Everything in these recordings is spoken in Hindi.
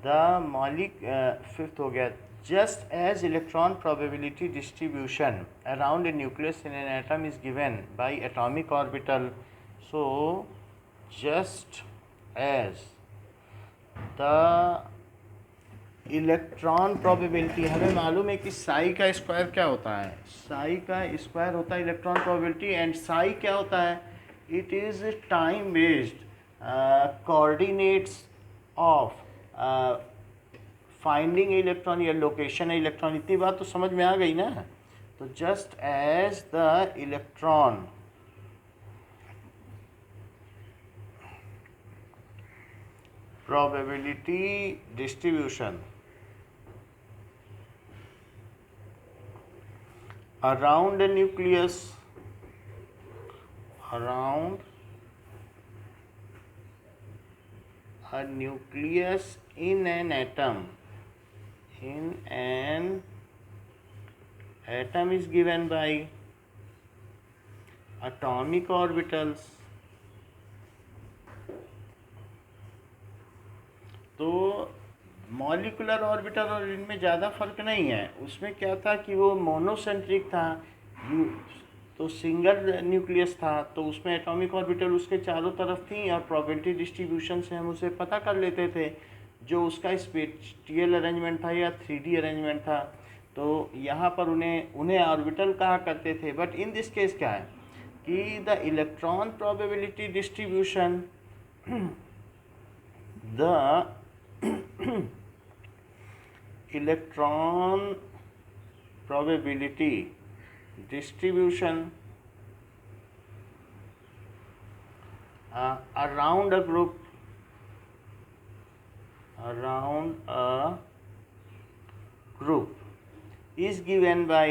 द मौलिक फिफ्थ हो गया, just as electron probability distribution around a nucleus in an atom is given by atomic orbital, so just as the electron probability, हमें मालूम है कि साई का स्क्वायर क्या होता है, साई का स्क्वायर होता है इलेक्ट्रॉन प्रोबेबिलिटी, एंड साई क्या होता है, it is time based coordinates of finding electron या लोकेशन है इलेक्ट्रॉन। इतनी बात तो समझ में आ गई ना। तो just as the electron probability distribution around a nucleus, around a nucleus in an atom, in an atom is given by atomic orbitals। तो मॉलिकुलर ऑर्बिटल और इनमें ज़्यादा फर्क नहीं है। उसमें क्या था कि वो मोनोसेंट्रिक था, तो सिंगल न्यूक्लियस था, तो उसमें एटॉमिक ऑर्बिटल उसके चारों तरफ थी और प्रोबेबिलिटी डिस्ट्रीब्यूशन से हम उसे पता कर लेते थे जो उसका स्पेटियल अरेंजमेंट था या 3D अरेंजमेंट था। तो यहाँ पर उन्हें ऑर्बिटल कहा करते थे। बट इन दिस केस क्या है कि the electron probability distribution, the electron probability distribution around a group, is given by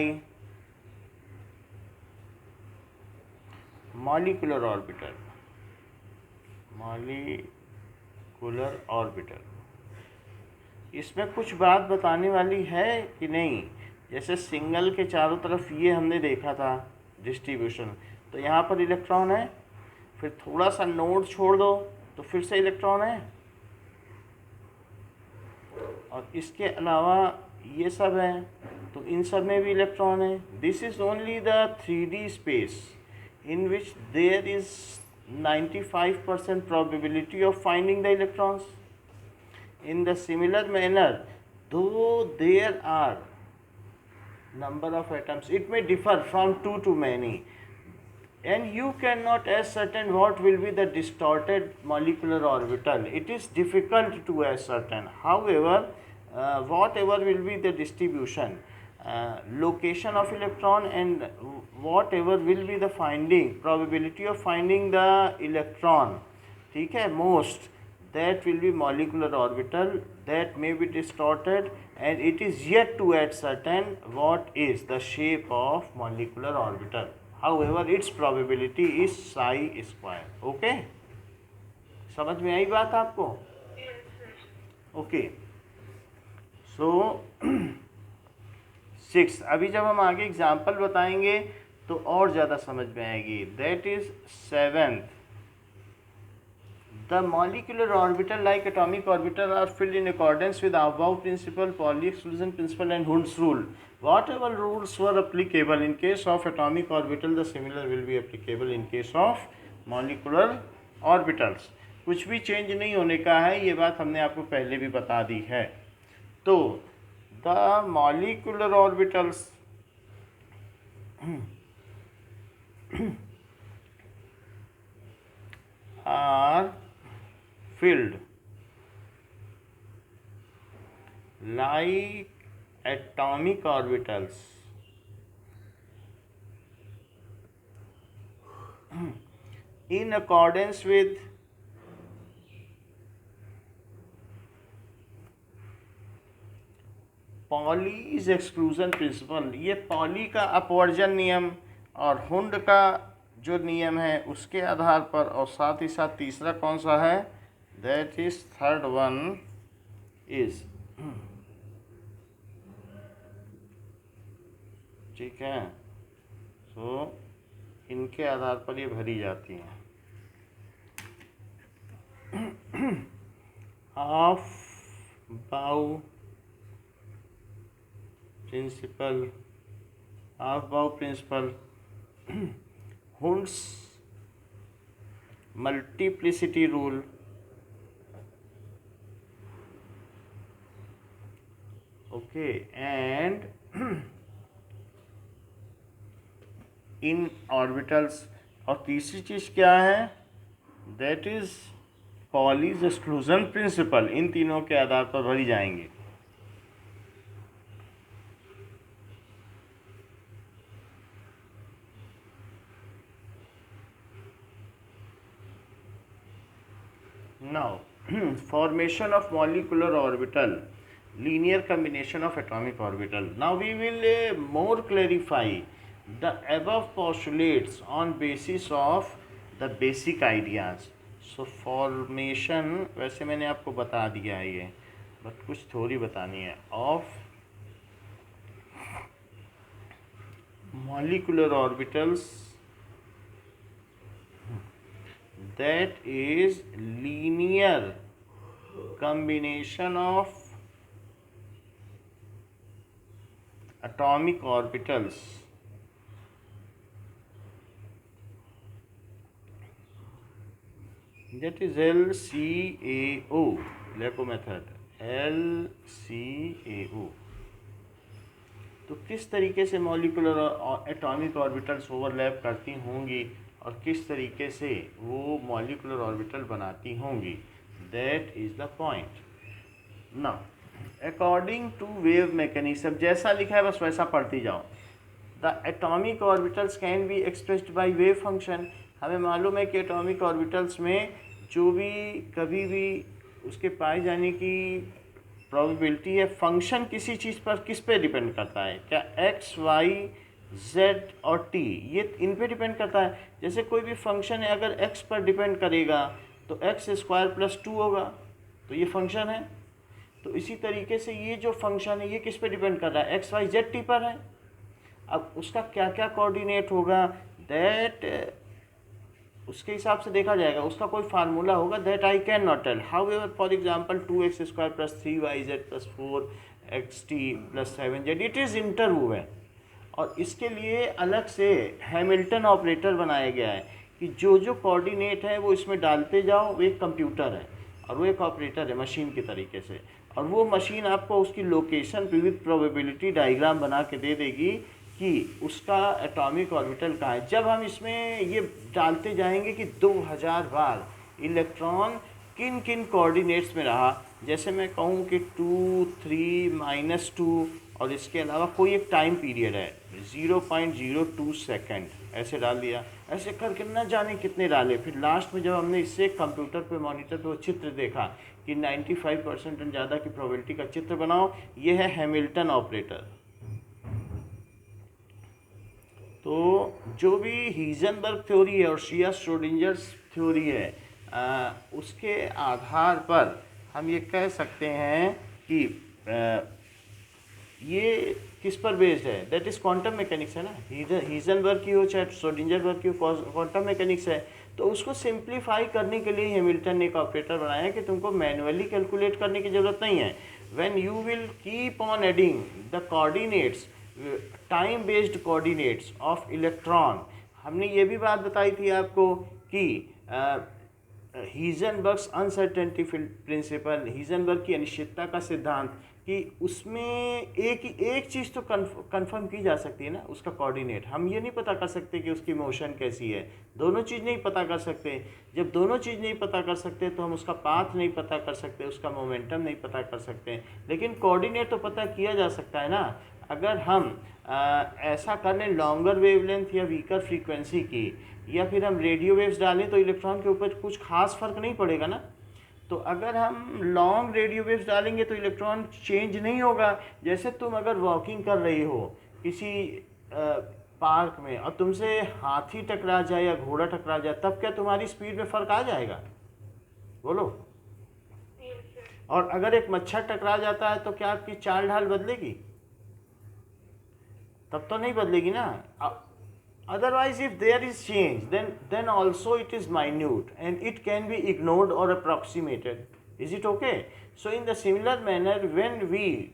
molecular orbital, इसमें कुछ बात बताने वाली है कि नहीं। जैसे सिंगल के चारों तरफ ये हमने देखा था डिस्ट्रीब्यूशन, तो यहाँ पर इलेक्ट्रॉन है, फिर थोड़ा सा नोड छोड़ दो तो फिर से इलेक्ट्रॉन है, और इसके अलावा ये सब है तो इन सब में भी इलेक्ट्रॉन है। This is only the 3D space in which there is 95% probability of finding the electrons. In the similar manner, though there are number of atoms, it may differ from 2 to many, and you cannot ascertain what will be the distorted molecular orbital. It is difficult to ascertain. However, whatever will be the distribution, location of electron, and whatever will be the finding probability of finding the electron, ठीक है, most, that will be molecular orbital that may be distorted, and it is yet to ascertain what is the shape of molecular orbital. However, its probability is psi square. Okay, समझ में आई बात आपको? Okay, so 6, अभी जब हम आगे एग्जाम्पल बताएंगे तो और ज़्यादा समझ में आएगी। That is 7th. The molecular orbital, like atomic orbital, are filled in accordance with above principle, Pauli exclusion principle, and Hund's rule. Whatever rules were applicable in case of atomic orbital, the similar will be applicable in case of molecular orbitals. कुछ भी चेंज नहीं होने का है, ये बात हमने आपको पहले भी बता दी है। तो the molecular orbitals are filled like atomic orbitals in accordance with Pauli's exclusion principal. ये पॉली का अपवर्जन नियम और हुंड का जो नियम है उसके आधार पर, और साथ ही साथ तीसरा कौन सा है, that is third one is, ठीक है। सो इनके आधार पर ये भरी जाती हैं। Aufbau principle, Aufbau principle, Hund's multiplicity rule, okay, and in orbitals. और तीसरी चीज क्या है, that is Pauli's exclusion principle. इन तीनों के आधार पर भरी जाएंगे। Now, formation of molecular orbital, linear combination of atomic orbital. Now we will more clarify the above postulates on basis of the basic ideas. So formation, वैसे मैंने आपको बता दिया है ये, बट कुछ थ्योरी बतानी है, of molecular orbitals that is linear combination of atomic orbitals that is LCAO, LECO method, LCAO। तो किस तरीके से मॉलिक्यूलर और एटॉमिक ऑर्बिटल्स ओवरलैप करती होंगी और किस तरीके से वो मॉलिक्यूलर ऑर्बिटल बनाती होंगी, that is the point. Now according to wave mechanism, जैसा लिखा है बस वैसा पढ़ती जाओ। The atomic orbitals can be expressed by wave function. हमें मालूम है कि एटॉमिक ऑर्बिटल्स में जो भी कभी भी उसके पाए जाने की प्रोबेबिलिटी है, फंक्शन किसी चीज़ पर किस पे डिपेंड करता है, क्या एक्स वाई जेड और टी, ये इन पे डिपेंड करता है। जैसे कोई भी फंक्शन है अगर एक्स पर डिपेंड करेगा तो एक्स स्क्वायर प्लस 2 होगा, तो ये फंक्शन है। तो इसी तरीके से ये जो फंक्शन है ये किस पे डिपेंड कर रहा है, एक्स वाई जेड टी पर है। अब उसका क्या क्या कोऑर्डिनेट होगा, दैट उसके हिसाब से देखा जाएगा, उसका कोई फार्मूला होगा, that I can not tell. However for example 2x square plus 3yz plus 4xt plus 7z, it is interwoven. और इसके लिए अलग से हैमिल्टन ऑपरेटर बनाया गया है कि जो जो कोऑर्डिनेट है वो इसमें डालते जाओ, वो एक कंप्यूटर है और वो एक ऑपरेटर है मशीन के तरीके से, और वो मशीन आपको उसकी लोकेशन विद प्रोबेबिलिटी डायग्राम बना के दे देगी कि उसका एटॉमिक ऑर्बिटल कहाँ है। जब हम इसमें ये डालते जाएंगे कि 2000 बार इलेक्ट्रॉन किन किन कोऑर्डिनेट्स में रहा, जैसे मैं कहूँ कि 2 3 -2 और इसके अलावा कोई एक टाइम पीरियड है 0.02 सेकेंड, ऐसे डाल दिया, ऐसे करके न जाने कितने डाले। फिर लास्ट में जब हमने इससे कंप्यूटर पे मॉनिटर पे वो चित्र देखा कि 95% ज़्यादा की प्रोबेबिलिटी का चित्र बनाओ, ये है हैमिल्टन ऑपरेटर। तो जो भी हीजनबर्ग थ्योरी है और श्रोडिंजर्स थ्योरी है, उसके आधार पर हम ये कह सकते हैं कि ये किस पर बेस्ड है, दैट इज़ क्वांटम मैकेनिक्स है ना। हीजनबर्ग की हो चाहे श्रोडिंजरबर्ग की हो, क्वांटम मैकेनिक्स है। तो उसको सिंप्लीफाई करने के लिए हैमिल्टन ने एक ऑपरेटर बनाया है कि तुमको मैनुअली कैलकुलेट करने की ज़रूरत नहीं है। When you will keep on adding the coordinates, time based coordinates of electron. हमने ये भी बात बताई थी आपको कि हीजनबर्ग्स अनसर्टेनिटी प्रिंसिपल, हीजनबर्ग की अनिश्चितता का सिद्धांत, कि उसमें एक चीज़ तो कंफर्म की जा सकती है ना, उसका कोऑर्डिनेट। हम ये नहीं पता कर सकते कि उसकी मोशन कैसी है, दोनों चीज़ नहीं पता कर सकते। जब दोनों चीज़ नहीं पता कर सकते तो हम उसका पाथ नहीं पता कर सकते, उसका मोमेंटम नहीं पता कर सकते, लेकिन कोऑर्डिनेट तो पता किया जा सकता है ना। अगर हम ऐसा कर लें लॉन्गर वेवलेंथ या वीकर फ्रीक्वेंसी की, या फिर हम रेडियो वेव्स डालें, तो इलेक्ट्रॉन के ऊपर कुछ खास फर्क नहीं पड़ेगा ना। तो अगर हम लॉन्ग रेडियो वेव्स डालेंगे तो इलेक्ट्रॉन चेंज नहीं होगा। जैसे तुम अगर वॉकिंग कर रही हो किसी पार्क में और तुमसे हाथी टकरा जाए या घोड़ा टकरा जाए, तब क्या तुम्हारी स्पीड में फ़र्क आ जाएगा, बोलो? और अगर एक मच्छर टकरा जाता है तो क्या आपकी चाल ढाल बदलेगी? तब तो नहीं बदलेगी ना। Otherwise, if there is change, then also it is minute and it can be ignored or approximated. Is it okay? So in the similar manner, when we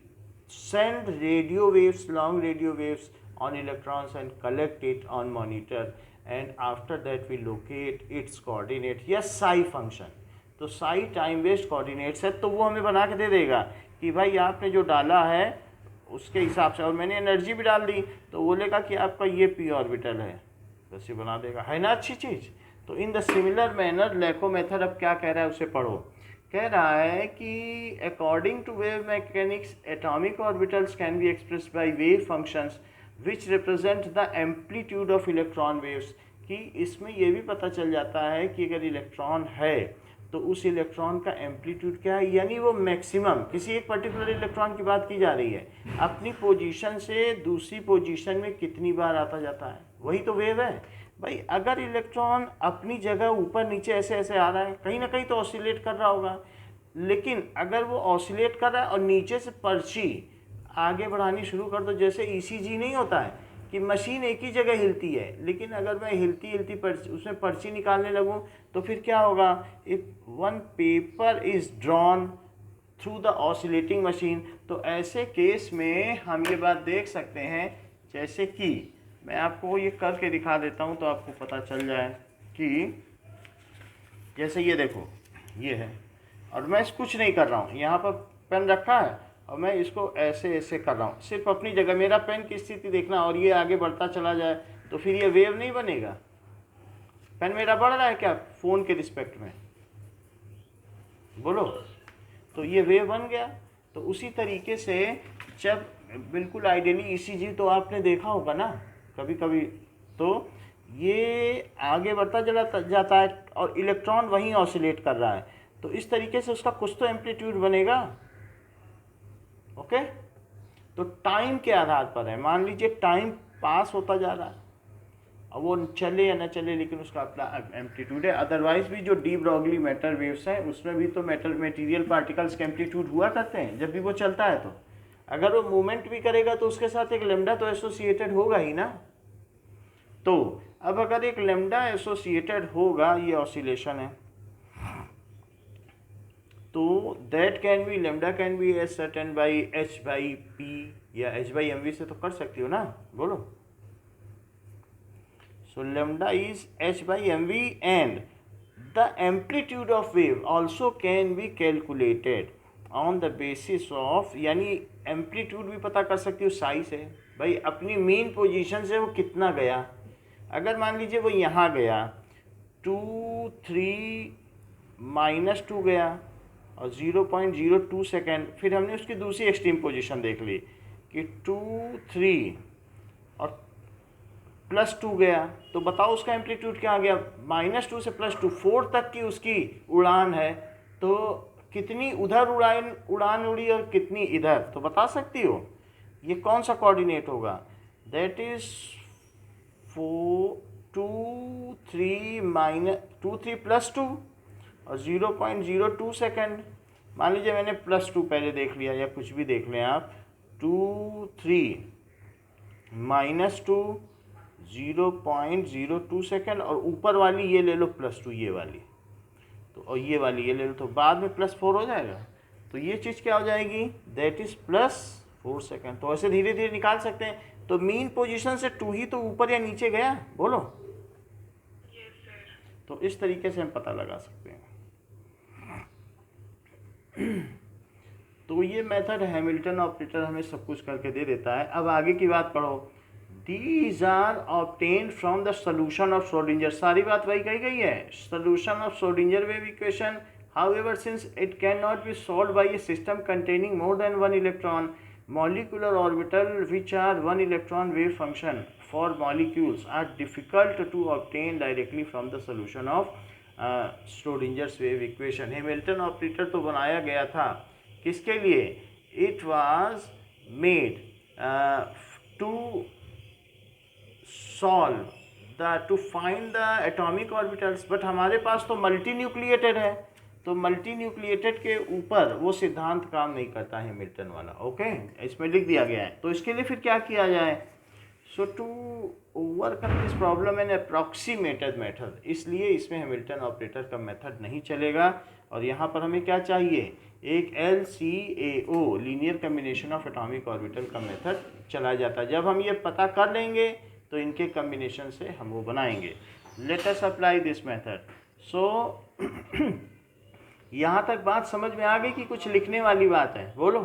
send radio waves, long radio waves on electrons and collect it on monitor, and after that we locate its coordinate या psi function, तो psi टाइम बेस्ड कोऑर्डिनेट्स है, तो वो हमें बना के दे देगा कि भाई आपने जो डाला है उसके हिसाब से, और मैंने एनर्जी भी डाल दी, तो बोलेगा कि आपका ये p ऑर्बिटल है, बस ये बना देगा, है ना अच्छी चीज़। तो in the similar manner LCAO method अब क्या कह रहा है उसे पढ़ो। कह रहा है कि according to wave mechanics atomic orbitals can be expressed by wave functions which represent the amplitude of electron waves, कि इसमें ये भी पता चल जाता है कि अगर इलेक्ट्रॉन है तो उस इलेक्ट्रॉन का एम्पलीट्यूड क्या है, यानी वो मैक्सिमम, किसी एक पर्टिकुलर इलेक्ट्रॉन की बात की जा रही है, अपनी पोजीशन से दूसरी पोजीशन में कितनी बार आता जाता है, वही तो वेव है भाई। अगर इलेक्ट्रॉन अपनी जगह ऊपर नीचे ऐसे ऐसे आ रहा है, कहीं ना कहीं तो ऑसिलेट कर रहा होगा, लेकिन अगर वो ऑसिलेट कर रहा है और नीचे से पर्ची आगे बढ़ानी शुरू कर दो, जैसे ईसीजी नहीं होता है कि मशीन एक ही जगह हिलती है, लेकिन अगर मैं हिलती हिलती उसमें पर्ची निकालने लगूं तो फिर क्या होगा, if one paper is drawn through the oscillating machine, तो ऐसे केस में हम ये बात देख सकते हैं, जैसे कि मैं आपको ये करके दिखा देता हूं तो आपको पता चल जाए कि जैसे ये देखो ये है और मैं कुछ नहीं कर रहा हूँ, यहाँ पर पेन रखा है और मैं इसको ऐसे ऐसे कर रहा हूँ, सिर्फ अपनी जगह, मेरा पेन की स्थिति देखना, और ये आगे बढ़ता चला जाए तो फिर ये वेव नहीं बनेगा। पेन मेरा बढ़ रहा है क्या फ़ोन के रिस्पेक्ट में, बोलो, तो ये वेव बन गया। तो उसी तरीके से जब बिल्कुल आइडियली ईसीजी तो आपने देखा होगा ना कभी कभी, तो ये आगे बढ़ता चला जाता है और इलेक्ट्रॉन वहीं ऑसिलेट कर रहा है, तो इस तरीके से उसका कुछ तो एम्पलीट्यूड बनेगा। ओके, तो टाइम के आधार पर है, मान लीजिए टाइम पास होता जा रहा है, अब वो चले या न चले लेकिन उसका अपना एम्पलीट्यूड है। अदरवाइज भी जो डी ब्रॉगली मैटर वेव्स हैं उसमें भी तो मटेरियल पार्टिकल्स के एम्पलीट्यूड हुआ करते हैं जब भी वो चलता है, तो अगर वो मूवमेंट भी करेगा तो उसके साथ एक लेमडा तो एसोसिएटेड होगा ही ना। तो अब अगर एक लेमडा एसोसिएटेड होगा, ये ऑसिलेशन है, तो that can be, lambda can be ascertain by h by p या एच बाई एम वी से तो कर सकती हो ना, बोलो। So lambda is h by m v and the amplitude of wave also can be calculated on the basis of, यानी एम्पलीट्यूड भी पता कर सकती हो साई से, भाई अपनी मेन पोजीशन से वो कितना गया। अगर मान लीजिए वो यहाँ गया 2 3 -2 गया और 0.02 सेकेंड, फिर हमने उसकी दूसरी एक्सट्रीम पोजीशन देख ली कि 2 3 और +2 गया, तो बताओ उसका एम्पलीट्यूड क्या आ गया, -2 से +2, 4 तक की उसकी उड़ान है, तो कितनी उधर उड़ान उड़ी और कितनी इधर, तो बता सकती हो ये कौन सा कोऑर्डिनेट होगा, दैट इज 2 3 +2 और 0.02 सेकेंड। मान लीजिए मैंने +2 पहले देख लिया या कुछ भी देख लें आप, 2 3 -2 0.02 सेकेंड, और ऊपर वाली ये ले लो +2 ये वाली, तो और ये वाली ये ले लो, तो बाद में +4 हो जाएगा, तो ये चीज़ क्या हो जाएगी, दैट इज़ +4 सेकेंड। तो ऐसे धीरे धीरे निकाल सकते हैं। तो मीन पोजीशन से 2 ही तो ऊपर या नीचे गया, बोलो। तो इस तरीके से हम पता लगा सकते हैं। तो ये मेथड हैमिल्टन ऑपरेटर हमें सब कुछ करके दे देता है। अब आगे की बात पढ़ो। These are obtained from the solution of Schrodinger, सारी बात वही कही गई है, solution of Schrodinger wave equation. However, since it cannot be solved by a system containing more than one electron, molecular orbital which are one electron wave function for molecules are difficult to obtain directly from the solution of Schrodinger's wave equation. Hamilton operator तो बनाया गया था किसके लिए, it was made to to find the atomic orbitals, but हमारे पास तो मल्टी न्यूक्लिएटेड है, तो मल्टी न्यूक्लिएटेड के ऊपर वो सिद्धांत काम नहीं करता है हैमिल्टन वाला। ओके, इसमें लिख दिया गया है। तो इसके लिए फिर क्या किया जाए, so to overcome this problem an approximated method, इसलिए इसमें हैमिल्टन ऑपरेटर का मेथड नहीं चलेगा। और यहाँ पर हमें क्या चाहिए, एक LCAO linear combination of atomic orbital का मेथड चला जाता है। जब हम ये पता कर लेंगे तो इनके कम्बिनेशन से हम वो बनाएंगे। Let us apply this method. So यहाँ तक बात समझ में आ गई कि कुछ लिखने वाली बात है? बोलो।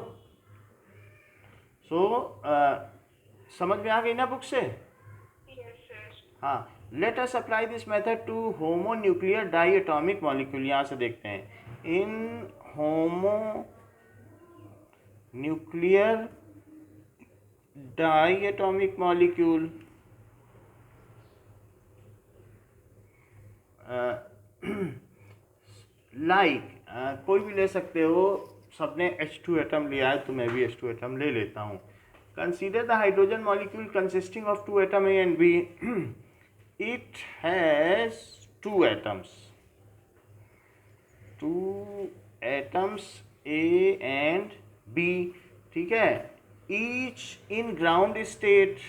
समझ में आ गई ना बुक से? हाँ। Let us apply this method to homonuclear diatomic molecule. यहाँ से देखते हैं, इन होमोन्यूक्लियर डाईएटॉमिक मॉलिक्यूल कोई भी ले सकते हो, सबने H2 एटम लिया है तो मैं भी H2 एटम ले लेता हूँ। Consider the hydrogen molecule consisting of 2 atom A and B. It has 2 atoms A and B, ठीक है। Each in ground state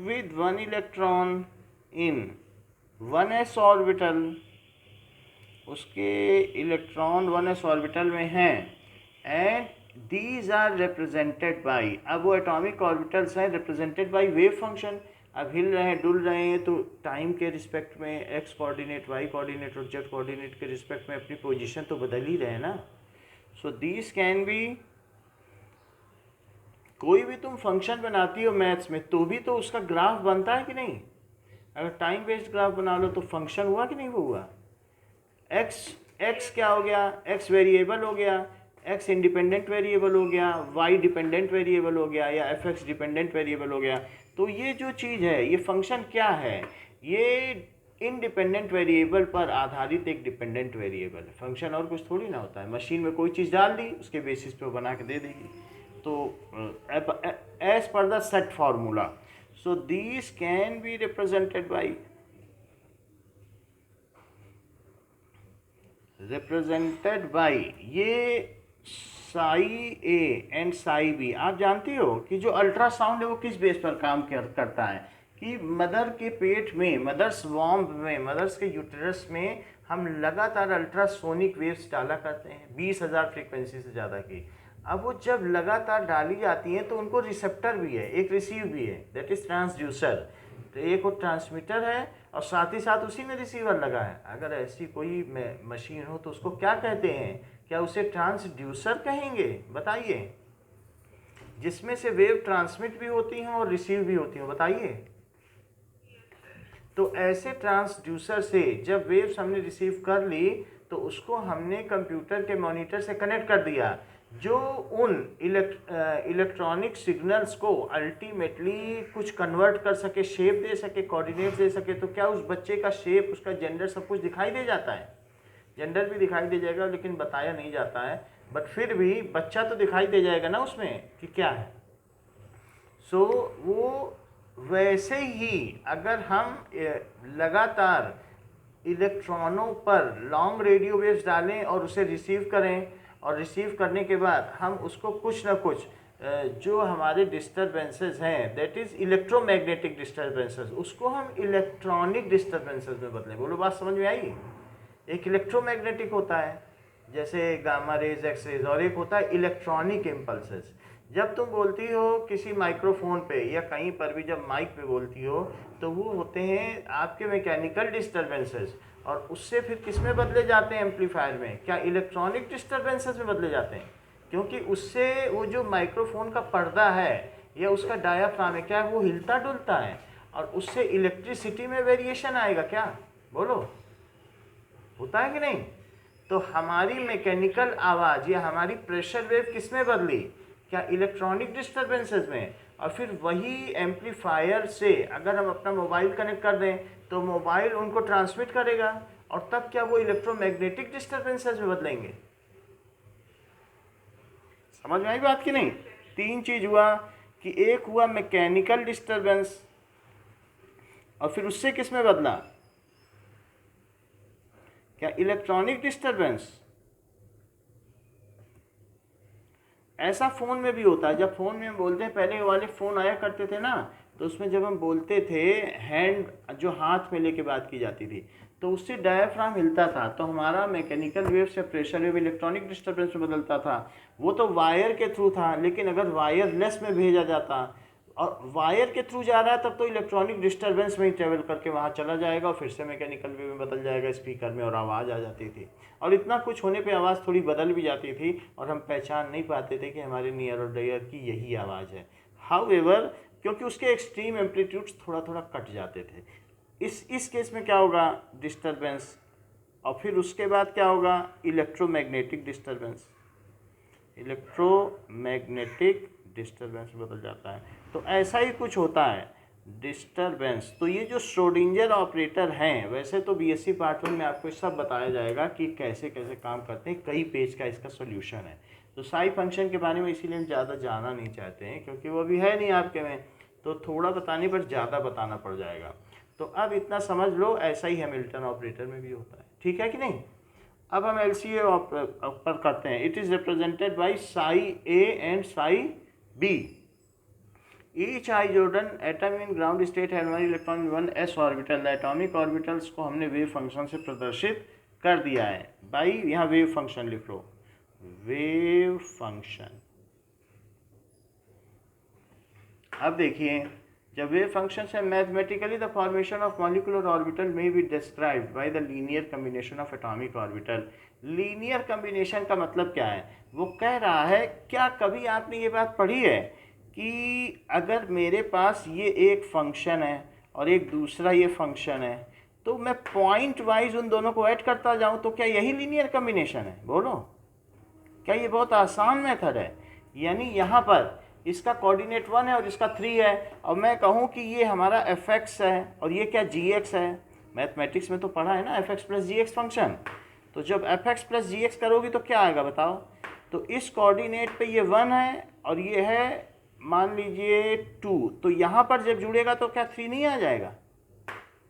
with 1 electron in 1s orbital. उसके इलेक्ट्रॉन 1s ऑर्बिटल में हैं। And these are represented by, अब वो एटॉमिक ऑर्बिटल्स हैं रिप्रेजेंटेड बाई वेव फंक्शन। अब हिल रहे हैं, डुल रहे हैं, तो टाइम के रिस्पेक्ट में एक्स कोऑर्डिनेट, वाई कोऑर्डिनेट और जेड कोऑर्डिनेट के रिस्पेक्ट में अपनी पोजीशन तो बदल ही रहे हैं ना। सो दीज कैन बी, कोई भी तुम फंक्शन बनाती हो मैथ्स में तो भी तो उसका ग्राफ बनता है कि नहीं? अगर टाइम बेस्ड ग्राफ बना लो तो फंक्शन हुआ कि नहीं हुआ? एक्स क्या हो गया? एक्स वेरिएबल हो गया, एक्स इंडिपेंडेंट वेरिएबल हो गया, वाई डिपेंडेंट वेरिएबल हो गया, या एफ एक्स डिपेंडेंट वेरिएबल हो गया। तो ये जो चीज़ है, ये फंक्शन क्या है? ये इंडिपेंडेंट वेरिएबल पर आधारित एक डिपेंडेंट वेरिएबल है। फंक्शन और कुछ थोड़ी ना होता है। मशीन में कोई चीज़ डाल दी, उसके बेसिस पे वो बना के दे देगी। तो as per the set formula, so these can be represented by ये psi A and psi B. आप जानती हो कि जो अल्ट्रासाउंड है वो किस बेस पर काम करता है? कि मदर के पेट में, मदर्स वॉम्ब में, मदर्स के यूटेरस में हम लगातार अल्ट्रासोनिक वेव्स डाला करते हैं, 20,000 फ्रीक्वेंसी से ज़्यादा की। अब वो जब लगातार डाली जाती हैं तो उनको रिसेप्टर भी है, एक रिसीव भी है, दैट इज ट्रांसड्यूसर। तो एक वो ट्रांसमीटर है और साथ ही साथ उसी में रिसीवर लगा है। अगर ऐसी कोई मशीन हो तो उसको क्या कहते हैं? क्या उसे ट्रांसड्यूसर कहेंगे? बताइए। जिसमें से वेव ट्रांसमिट भी होती हैं और रिसीव भी होती हैं, बताइए। तो ऐसे ट्रांसड्यूसर से जब वेव्स हमने रिसीव कर ली तो उसको हमने कंप्यूटर के मॉनिटर से कनेक्ट कर दिया, जो उन इलेक्ट्रॉनिक सिग्नल्स को अल्टीमेटली कुछ कन्वर्ट कर सके, शेप दे सके, कोऑर्डिनेट दे सके। तो क्या उस बच्चे का शेप, उसका जेंडर सब कुछ दिखाई दे जाता है? जेंडर भी दिखाई दे जाएगा, लेकिन बताया नहीं जाता है, बट फिर भी बच्चा तो दिखाई दे जाएगा ना उसमें कि क्या है। सो वो वैसे ही अगर हम लगातार इलेक्ट्रॉनों पर लॉन्ग रेडियो वेव्स डालें और उसे रिसीव करें, और रिसीव करने के बाद हम उसको कुछ ना कुछ जो हमारे डिस्टर्बेंसेस हैं, दैट इज़ इलेक्ट्रोमैग्नेटिक डिस्टर्बेंसेस, उसको हम इलेक्ट्रॉनिक डिस्टर्बेंसेस में बदलें। बोलो, बात समझ में आई? एक इलेक्ट्रोमैग्नेटिक होता है जैसे गामा रेज, एक्स रेज, और एक होता है इलेक्ट्रॉनिक इम्पल्सेस। जब तुम बोलती हो किसी माइक्रोफोन पे या कहीं पर भी जब माइक पे बोलती हो तो वो होते हैं आपके मैकेनिकल डिस्टर्बेंसेस, और उससे फिर किस में बदले जाते हैं? एम्पलीफायर में। क्या इलेक्ट्रॉनिक डिस्टर्बेंसेस में बदले जाते हैं? क्योंकि उससे वो जो माइक्रोफोन का पर्दा है या उसका डायाफ्राम है, क्या वो हिलता डुलता है, और उससे इलेक्ट्रिसिटी में वेरिएशन आएगा। क्या बोलो, होता है कि नहीं? तो हमारी मैकेनिकल आवाज़ या हमारी प्रेशर वेव किस में बदली? क्या इलेक्ट्रॉनिक डिस्टर्बेंसेस में। और फिर वही एम्पलीफायर से अगर हम अपना मोबाइल कनेक्ट कर दें तो मोबाइल उनको ट्रांसमिट करेगा, और तब क्या वो इलेक्ट्रोमैग्नेटिक डिस्टर्बेंसेस में बदलेंगे। समझ में आई बात कि नहीं? तीन चीज हुआ कि एक हुआ मैकेनिकल डिस्टर्बेंस, और फिर उससे किस में बदला? क्या इलेक्ट्रॉनिक डिस्टर्बेंस। ऐसा फ़ोन में भी होता है। जब फ़ोन में बोलते हैं, पहले वाले फ़ोन आया करते थे ना, तो उसमें जब हम बोलते थे हैंड, जो हाथ में लेके बात की जाती थी, तो उससे डायफ्राम हिलता था, तो हमारा मैकेनिकल वेव से प्रेशर वेव इलेक्ट्रॉनिक डिस्टर्बेंस में बदलता था। वो तो वायर के थ्रू था, लेकिन अगर वायरलेस में भेजा जाता और वायर के थ्रू जा रहा है, तब तो इलेक्ट्रॉनिक डिस्टर्बेंस में ही ट्रेवल करके वहाँ चला जाएगा और फिर से मैकेनिकल वेव में बदल जाएगा स्पीकर में, और आवाज़ आ जाती थी। और इतना कुछ होने पे आवाज़ थोड़ी बदल भी जाती थी और हम पहचान नहीं पाते थे कि हमारे नियर और डियर की यही आवाज़ है। हाउएवर, क्योंकि उसके एक्सट्रीम एम्पलीट्यूड्स थोड़ा थोड़ा कट जाते थे। इस केस में क्या होगा, डिस्टर्बेंस, और फिर उसके बाद क्या होगा, इलेक्ट्रोमैग्नेटिक डिस्टर्बेंस, इलेक्ट्रोमैग्नेटिक डिस्टर्बेंस बदल जाता है। तो ऐसा ही कुछ होता है डिस्टर्बेंस। तो ये जो श्रोडिंगर ऑपरेटर हैं, वैसे तो बीएससी पार्ट 1 में आपको सब बताया जाएगा कि कैसे कैसे काम करते हैं, कई पेज का इसका सोल्यूशन है। तो साई फंक्शन के बारे में इसीलिए हम ज़्यादा जाना नहीं चाहते हैं, क्योंकि वो अभी है नहीं आपके में, तो थोड़ा बताने पर ज़्यादा बताना पड़ जाएगा। तो अब इतना समझ लो, ऐसा ही हैमिल्टन ऑपरेटर में भी होता है, ठीक है कि नहीं। अब हम LCA पर करते हैं। It is represented by psi A and psi B. Each hydrogen atom in ground state has one electron in one s orbital. Atomic orbitals को हमने वेव फंक्शन से प्रदर्शित कर दिया है बाई, यहाँ वेव फंक्शन लिख लो, वेव फंक्शन। अब देखिए, जब वेव फंक्शन है, mathematically the formation of molecular orbital may be described by the linear combination of atomic orbital. Linear combination का मतलब क्या है, वो कह रहा है, क्या कभी आपने ये बात पढ़ी है कि अगर मेरे पास ये एक फंक्शन है और एक दूसरा ये फंक्शन है, तो मैं पॉइंट वाइज उन दोनों को ऐड करता जाऊं, तो क्या यही लीनियर कम्बिनेशन है? बोलो, क्या ये बहुत आसान मेथड है? यानी यहाँ पर इसका कोऑर्डिनेट 1 है और इसका 3 है, और मैं कहूँ कि ये हमारा fx है और ये क्या gx है। मैथमेटिक्स में तो पढ़ा है ना fx प्लस gx फंक्शन। तो जब fx प्लस gx करोगी तो क्या आएगा बताओ। तो इस कोऑर्डिनेट पे ये 1 है और ये है मान लीजिए 2, तो यहाँ पर जब जुड़ेगा तो क्या 3 नहीं आ जाएगा?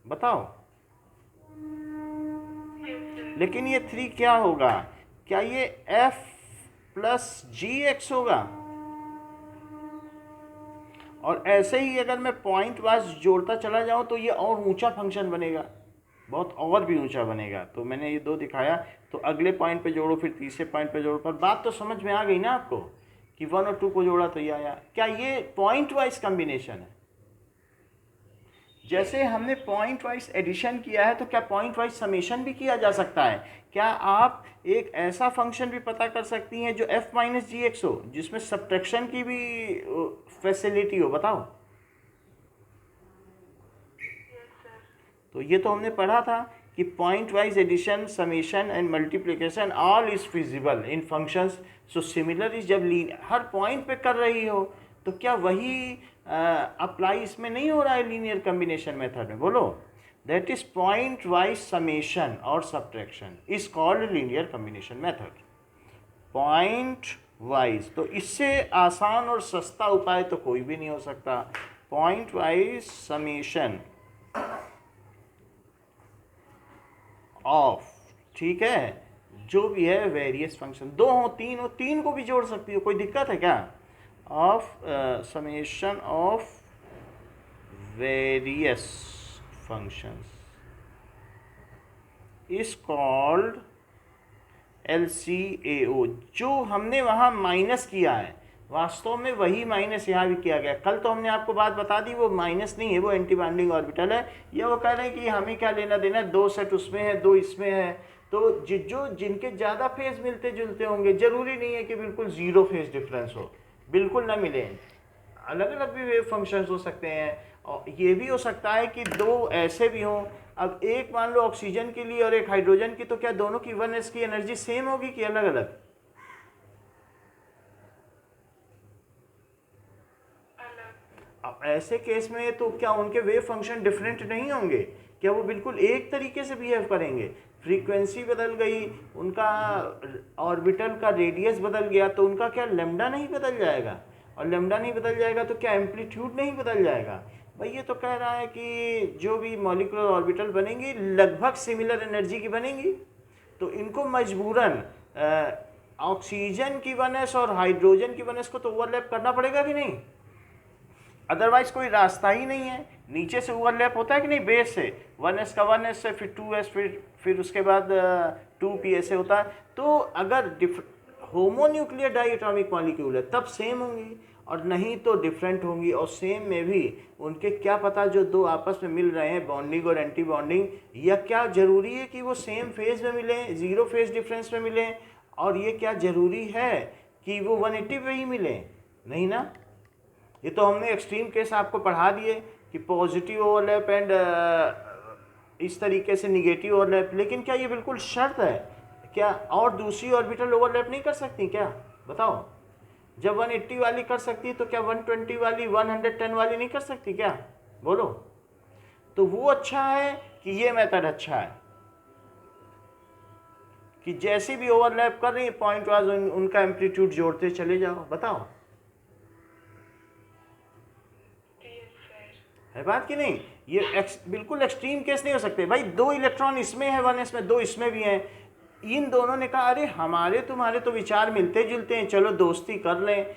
बताओ। लेकिन ये 3 क्या होगा, क्या ये f प्लस gx होगा? और ऐसे ही अगर मैं पॉइंट वाइज जोड़ता चला जाऊं तो ये और ऊंचा फंक्शन बनेगा, बहुत और भी ऊंचा बनेगा। तो मैंने ये 2 दिखाया, तो अगले पॉइंट पे जोड़ो, फिर तीसरे पॉइंट पे जोड़ो, पर बात तो समझ में आ गई ना आपको कि 1 और 2 को जोड़ा तो ये आया। क्या ये पॉइंट वाइज कम्बिनेशन है? जैसे हमने पॉइंट वाइज एडिशन किया है, तो क्या पॉइंट वाइज समेशन भी किया जा सकता है? क्या आप एक ऐसा फंक्शन भी पता कर सकती हैं जो f माइनस जी एक्स हो, जिसमें सब्ट्रैक्शन की भी फैसिलिटी हो? बताओ। तो ये तो हमने पढ़ा था कि point wise addition, summation and multiplication all is feasible in functions. So similarly जब हर पॉइंट पे कर रही हो, तो क्या वही अप्लाई इसमें नहीं हो रहा है लीनियर कम्बिनेशन मेथड में? बोलो। That is point wise summation और subtraction is called linear combination method. Point wise, तो इससे आसान और सस्ता उपाय तो कोई भी नहीं हो सकता। पॉइंट वाइज समेशन ऑफ, ठीक है, जो भी है वेरियस फंक्शन, 2 हो 3 हो, 3 को भी जोड़ सकती हो, कोई दिक्कत है क्या? Of summation of various functions is called LCAO। जो हमने वहाँ माइनस किया है, वास्तव में वही माइनस यहाँ भी किया गया। कल तो हमने आपको बात बता दी, वो माइनस नहीं है, वो एंटी बॉन्डिंग ऑर्बिटल है। या वो कह रहे हैं कि हमें क्या लेना देना, 2 सेट उसमें है, 2 इसमें है। तो जो जिनके ज़्यादा फेज मिलते जुलते होंगे, जरूरी नहीं है कि बिल्कुल 0 फेज डिफरेंस हो, बिल्कुल ना मिले, अलग अलग भी वेव फंक्शंस हो सकते हैं। और ये भी हो सकता है कि 2 ऐसे भी हों। अब एक मान लो ऑक्सीजन के लिए और एक हाइड्रोजन की, तो क्या दोनों की 1s की एनर्जी सेम होगी कि अलग अलग? अब ऐसे केस में तो क्या उनके वेव फंक्शन डिफरेंट नहीं होंगे? क्या वो बिल्कुल एक तरीके से बिहेव करेंगे? फ्रीक्वेंसी बदल गई, उनका ऑर्बिटल का रेडियस बदल गया, तो उनका क्या लैम्डा नहीं बदल जाएगा? और लैम्डा नहीं बदल जाएगा तो क्या एम्पलीट्यूड नहीं बदल जाएगा? भाई ये तो कह रहा है कि जो भी मॉलिक्यूलर ऑर्बिटल बनेंगी लगभग सिमिलर एनर्जी की बनेंगी, तो इनको मजबूरन ऑक्सीजन की 1s और हाइड्रोजन की 1s को तो ओवरलैप करना पड़ेगा कि नहीं? अदरवाइज कोई रास्ता ही नहीं है। नीचे से ओवरलैप होता है कि नहीं, बेस से 1s का 1s से, फिर 2s, फिर उसके बाद 2p ऐसे होता है। तो अगर होमोन्यूक्लियर डाइएटॉमिक मॉलिक्यूल है तब सेम होंगी, और नहीं तो डिफरेंट होंगी। और सेम में भी उनके क्या पता जो दो आपस में मिल रहे हैं बॉन्डिंग और एंटी बॉन्डिंग, या क्या जरूरी है कि वो सेम फेज में मिले, जीरो फेज डिफरेंस में मिले, और ये क्या जरूरी है कि वो 180 पे ही मिले? नहीं ना। ये तो हमने एक्सट्रीम केस आपको पढ़ा दिए कि पॉजिटिव ओवरलैप एंड इस तरीके से निगेटिव ओवरलैप। लेकिन क्या ये बिल्कुल शर्त है क्या? और दूसरी ऑर्बिटल ओवरलैप नहीं कर सकती क्या? बताओ। जब 180 वाली कर सकती है तो क्या 120 वाली, 110 वाली नहीं कर सकती क्या? बोलो। तो वो अच्छा है कि ये मेथड अच्छा है कि जैसे भी ओवरलैप कर रही है पॉइंट वाइज उनका एम्पलीट्यूड जोड़ते चले जाओ? बताओ, है बात कि नहीं? ये बिल्कुल एक्सट्रीम केस नहीं हो सकते भाई। 2 इलेक्ट्रॉन इसमें है, 1s में, 2 इसमें भी हैं। इन दोनों ने कहा अरे हमारे तुम्हारे तो विचार मिलते जुलते हैं, चलो दोस्ती कर लें।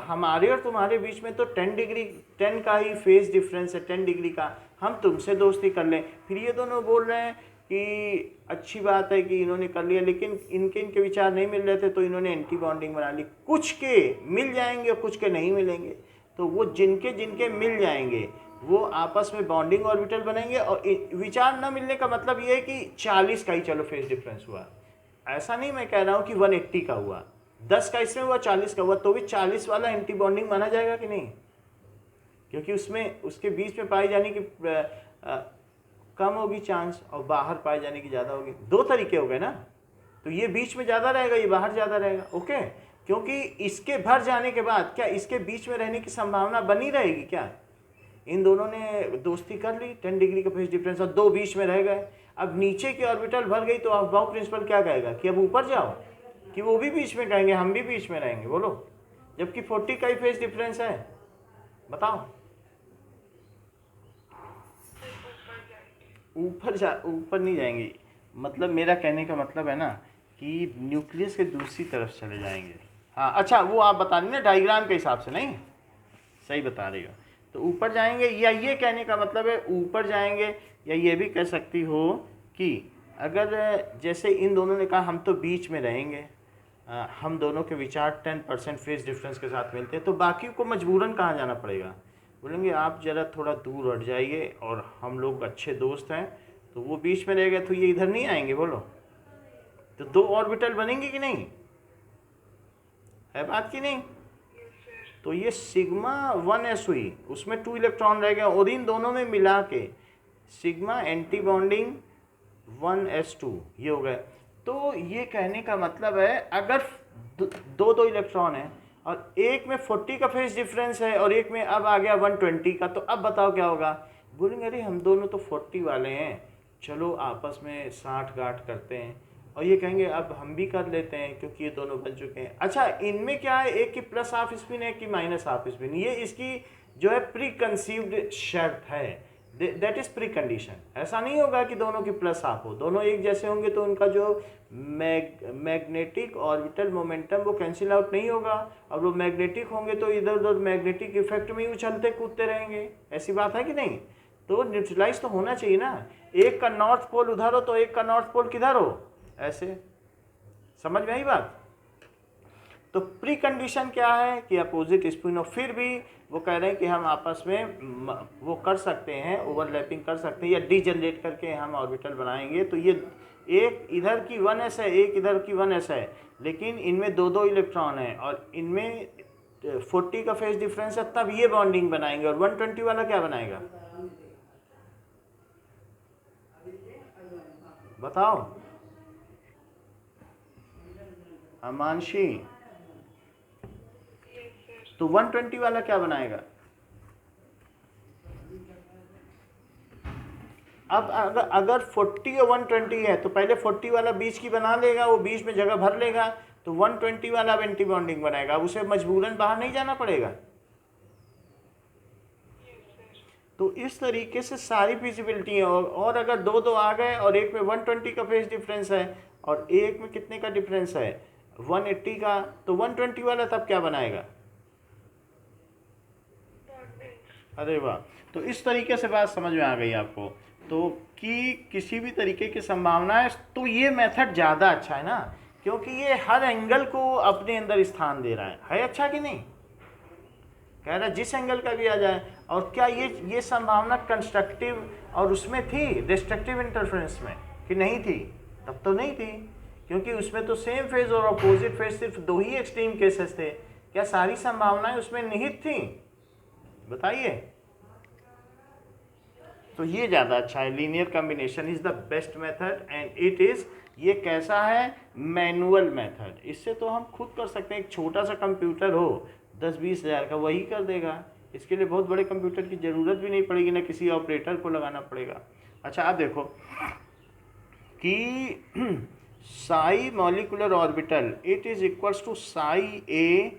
हमारे और तुम्हारे बीच में तो 10 का ही फेज डिफरेंस है, 10 डिग्री का। हम तुमसे दोस्ती कर लें। फिर ये दोनों बोल रहे हैं कि अच्छी बात है कि इन्होंने कर लिया, लेकिन इनके विचार नहीं मिल रहे थे तो इन्होंने एंटी बॉन्डिंग बना ली। कुछ के मिल जाएंगे और कुछ के नहीं मिलेंगे। तो वो जिनके मिल जाएंगे वो आपस में बॉन्डिंग ऑर्बिटल बनेंगे। और विचार न मिलने का मतलब ये है कि 40 का ही चलो फेज डिफरेंस हुआ। ऐसा नहीं मैं कह रहा हूँ कि 180 का हुआ, 10 का इसमें हुआ, 40 का हुआ, तो भी 40 वाला एंटी बॉन्डिंग माना जाएगा कि नहीं? क्योंकि उसमें उसके बीच में पाई जाने की कम होगी चांस और बाहर पाए जाने की ज़्यादा होगी। 2 तरीके हो गए ना। तो ये बीच में ज़्यादा रहेगा, ये बाहर ज़्यादा रहेगा। ओके, क्योंकि इसके भर जाने के बाद क्या इसके बीच में रहने की संभावना बनी रहेगी क्या? इन दोनों ने दोस्ती कर ली, 10 डिग्री का फेज डिफरेंस, और 2 बीच में रह गए। अब नीचे की ऑर्बिटल भर गई तो अफबाउ प्रिंसिपल क्या कहेगा कि अब ऊपर जाओ, कि वो भी बीच में कहेंगे हम भी बीच में रहेंगे? बोलो, जबकि 40 का ही फेज डिफरेंस है। बताओ। ऊपर नहीं जाएंगे। मतलब मेरा कहने का मतलब है ना कि न्यूक्लियस के दूसरी तरफ चले जाएंगे। हाँ अच्छा, वो आप बता रही ना डायग्राम के हिसाब से, नहीं सही बता रही हो। तो ऊपर जाएंगे, या ये कहने का मतलब है ऊपर जाएंगे, या ये भी कह सकती हो कि अगर जैसे इन दोनों ने कहा हम तो बीच में रहेंगे, हम दोनों के विचार 10% फेज डिफरेंस के साथ मिलते हैं, तो बाकी को मजबूरन कहाँ जाना पड़ेगा? बोलेंगे आप ज़रा थोड़ा दूर हट जाइए और हम लोग अच्छे दोस्त हैं। तो वो बीच में रह गए तो ये इधर नहीं आएंगे। बोलो, तो 2 ऑर्बिटल बनेंगे कि नहीं? है बात कि नहीं? तो ये सिग्मा 1s हुई, उसमें 2 इलेक्ट्रॉन रह गए, और इन दोनों में मिला के सिग्मा एंटी बॉन्डिंग 1s2 ये हो गए। तो ये कहने का मतलब है अगर 2 इलेक्ट्रॉन है और एक में 40 का फेज डिफरेंस है और एक में अब आ गया 120 का, तो अब बताओ क्या होगा? बोलेंगे अरे हम दोनों तो 40 वाले हैं, चलो आपस में 60 गांठ करते हैं। और ये कहेंगे अब हम भी कर लेते हैं क्योंकि ये दोनों बन चुके हैं। अच्छा, इनमें क्या है, एक की प्लस हाफ स्पिन है, एक की माइनस हाफ स्पिन। ये इसकी जो है प्री कंसीव्ड शर्त है, दैट इज प्री कंडीशन। ऐसा नहीं होगा कि दोनों की प्लस हाफ हो, दोनों एक जैसे होंगे तो उनका जो मैग्नेटिक ऑर्बिटल मोमेंटम वो कैंसिल आउट नहीं होगा, और वो मैग्नेटिक होंगे तो इधर उधर मैग्नेटिक इफेक्ट में ही उछलते कूदते रहेंगे। ऐसी बात है कि नहीं? तो न्यूट्रलाइज तो होना चाहिए ना। एक का नॉर्थ पोल उधर हो तो एक का नॉर्थ पोल किधर हो, ऐसे। समझ में आई बात? तो प्री कंडीशन क्या है कि अपोजिट स्पिन हो। फिर भी वो कह रहे हैं कि हम आपस में वो कर सकते हैं, ओवरलैपिंग कर सकते हैं, या डीजनरेट करके हम ऑर्बिटल बनाएंगे। तो ये एक इधर की 1s है, एक इधर की 1s है, लेकिन इनमें 2 इलेक्ट्रॉन है और इनमें 40 का फेज डिफरेंस है, तब ये बॉन्डिंग बनाएंगे। और 120 वाला क्या बनाएगा? बताओ अमानशी। तो 120 वाला क्या बनाएगा? अब अगर 40 और 120 है तो पहले 40 वाला बीच की बना लेगा, वो बीच में जगह भर लेगा, तो 120 वाला एंटी बॉन्डिंग बनाएगा। अब उसे मजबूरन बाहर नहीं जाना पड़ेगा। तो इस तरीके से सारी फिजिबिलिटी है। और अगर 2 आ गए और एक में 120 का फेज डिफरेंस है और एक में कितने का डिफरेंस है, 180 का, तो 120 वाला तब क्या बनाएगा? अरे वाह, तो इस तरीके से बात समझ में आ गई आपको, तो कि किसी भी तरीके की संभावना है, तो ये मेथड ज़्यादा अच्छा है ना, क्योंकि ये हर एंगल को अपने अंदर स्थान दे रहा है अच्छा कि नहीं? कह रहा जिस एंगल का भी आ जाए। और क्या ये संभावना कंस्ट्रक्टिव और उसमें थी, डिस्ट्रक्टिव इंटरफेरेंस में, कि नहीं थी? तब तो नहीं थी, क्योंकि उसमें तो सेम फेज और अपोजिट फेज सिर्फ दो ही एक्सट्रीम केसेस थे। क्या सारी संभावनाएं उसमें निहित थी? बताइए। तो ये ज़्यादा अच्छा है, linear combination is the best method and it is, ये कैसा है? Manual method. इससे तो हम खुद कर सकते हैं, एक छोटा सा कंप्यूटर हो 10-20 हज़ार का, वही कर देगा। इसके लिए बहुत बड़े कंप्यूटर की ज़रूरत भी नहीं पड़ेगी, ना किसी ऑपरेटर को लगाना पड़ेगा। अच्छा, आप देखो कि psi molecular orbital it is equals to psi A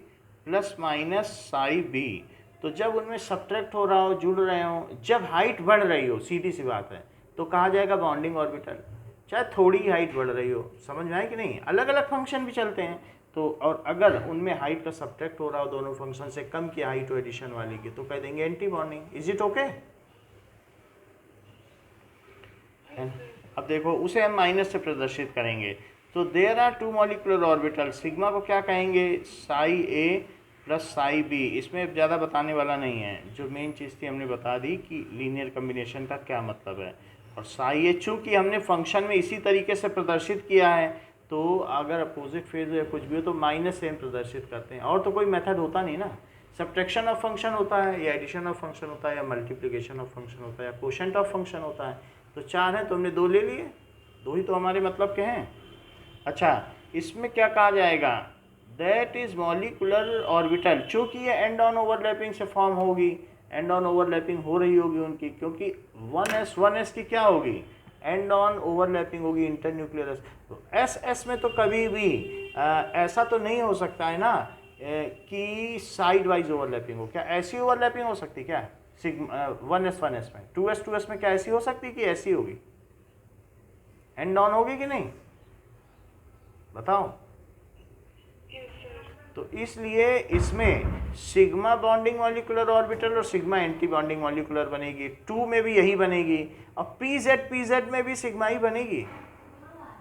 plus minus psi B. तो जब उनमें सब्ट्रैक्ट हो रहा हो, जुड़ रहे हो, जब हाइट बढ़ रही हो, सीधी सी बात है, तो कहा जाएगा बॉन्डिंग ऑर्बिटल। चाहे थोड़ी हाइट बढ़ रही हो, समझ में आए कि नहीं? अलग अलग फंक्शन भी चलते हैं, तो और अगर उनमें हाइट का सब्ट्रैक्ट हो रहा हो दोनों फंक्शन से, कम की हाइट हो एडिशन वाली की, तो कह देंगे anti bonding. Is it okay? अब देखो, उसे हम माइनस से प्रदर्शित करेंगे। तो there are two molecular orbital, sigma को क्या कहेंगे? Psi A plus psi B. इसमें ज़्यादा बताने वाला नहीं है, जो मेन चीज़ थी हमने बता दी कि लीनियर कम्बिनेशन का क्या मतलब है। और साई ए चूँकि हमने फंक्शन में इसी तरीके से प्रदर्शित किया है, तो अगर अपोजिट फेज या कुछ भी हो तो माइनस से हम प्रदर्शित करते हैं, और तो कोई मेथड होता नहीं ना। सब्ट्रैक्शन ऑफ फंक्शन होता है, या एडिशन ऑफ फंक्शन होता है, या मल्टीप्लिकेशन ऑफ फंक्शन होता है, या कोशेंट ऑफ फंक्शन होता है। तो 4 हैं तो हमने 2 ले लिए, 2 ही तो हमारे मतलब के हैं। अच्छा, इसमें क्या कहा जाएगा? दैट इज मॉलिकुलर ऑर्बिटल, चूँकि ये एंड ऑन ओवरलैपिंग से फॉर्म होगी, एंड ऑन ओवरलैपिंग हो रही होगी उनकी, क्योंकि 1s की क्या होगी? एंड ऑन ओवरलैपिंग होगी इंटरन्यूक्लियर। तो एस में तो कभी भी ऐसा तो नहीं हो सकता है ना कि साइड वाइज ओवरलैपिंग हो। क्या ऐसी ओवरलैपिंग हो सकती? क्या सिग्मा 1s में, 2s में क्या ऐसी हो सकती कि ऐसी होगी? एंड ऑन होगी कि नहीं? बताओ। तो इसलिए इसमें सिग्मा बॉन्डिंग मॉलिकुलर ऑर्बिटल और सिग्मा एंटी बॉन्डिंग मॉलिकुलर बनेगी। 2 में भी यही बनेगी, और पीजेड में भी सिग्मा ही बनेगी।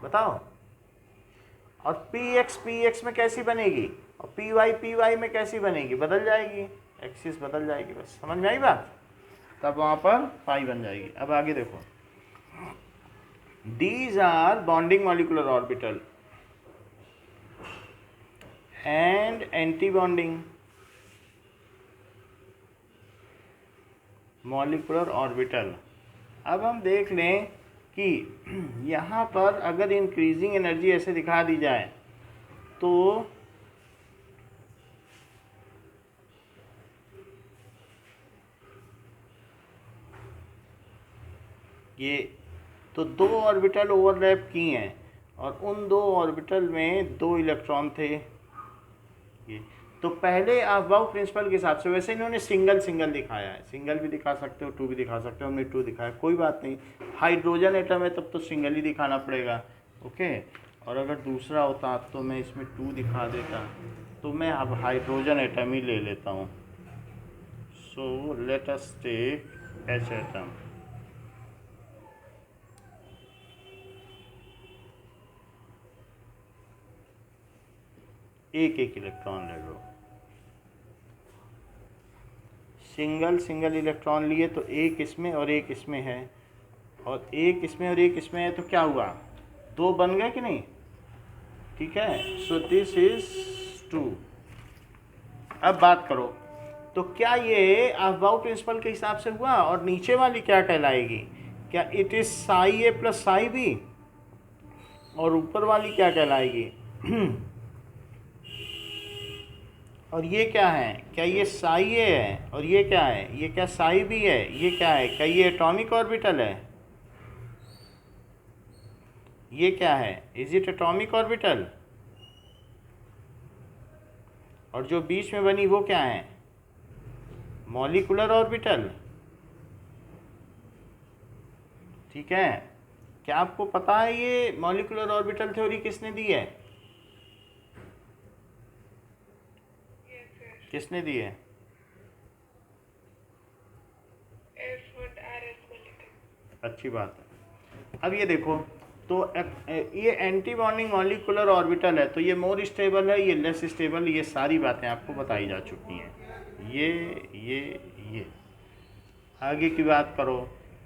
बताओ। और पीएक्स में कैसी बनेगी, और पीवाई में कैसी बनेगी? बदल जाएगी, एक्सिस बदल जाएगी। बस समझ में आई बात? तब वहाँ पर पाई बन जाएगी। अब आगे देखो, these are bonding molecular orbital and anti-bonding molecular orbital। अब हम देख लें कि यहाँ पर अगर इंक्रीजिंग एनर्जी ऐसे दिखा दी जाए, तो ये तो 2 ऑर्बिटल ओवरलैप की हैं, और उन 2 ऑर्बिटल में 2 इलेक्ट्रॉन थे। ये तो पहले अबाउ प्रिंसिपल के हिसाब से, वैसे इन्होंने सिंगल दिखाया है, सिंगल भी दिखा सकते हो, 2 भी दिखा सकते हो, हमने 2 दिखाया, कोई बात नहीं। हाइड्रोजन एटम है तब तो सिंगल ही दिखाना पड़ेगा, ओके। और अगर दूसरा होता तो मैं इसमें 2 दिखा देता, तो मैं अब हाइड्रोजन एटम ही ले लेता हूँ। So let us take H atom. एक इलेक्ट्रॉन ले लो, सिंगल इलेक्ट्रॉन लिए, तो एक इसमें और एक इसमें है, और एक इसमें और एक इसमें है, तो क्या हुआ? 2 बन गए कि नहीं? ठीक है, सो दिस इज 2। अब बात करो, तो क्या ये अबाउ प्रिंसिपल के हिसाब से हुआ? और नीचे वाली क्या कहलाएगी? क्या it is psi A plus psi B? और ऊपर वाली क्या कहलाएगी? और ये क्या है? क्या ये साई ए है? और ये क्या है? ये क्या साई बी है? ये क्या है? क्या ये एटॉमिक ऑर्बिटल है? ये क्या है? Is it atomic orbital? और जो बीच में बनी वो क्या है? Molecular orbital. ठीक है, क्या आपको पता है ये मॉलिकुलर ऑर्बिटल थ्योरी किसने दी है? किसने दी है? अच्छी बात है। अब ये देखो, तो ये एंटी बॉन्डिंग मॉलिक्यूलर ऑर्बिटल है, तो ये मोर स्टेबल है, ये लेस स्टेबल, ये सारी बातें आपको बताई जा चुकी हैं। ये आगे की बात करो,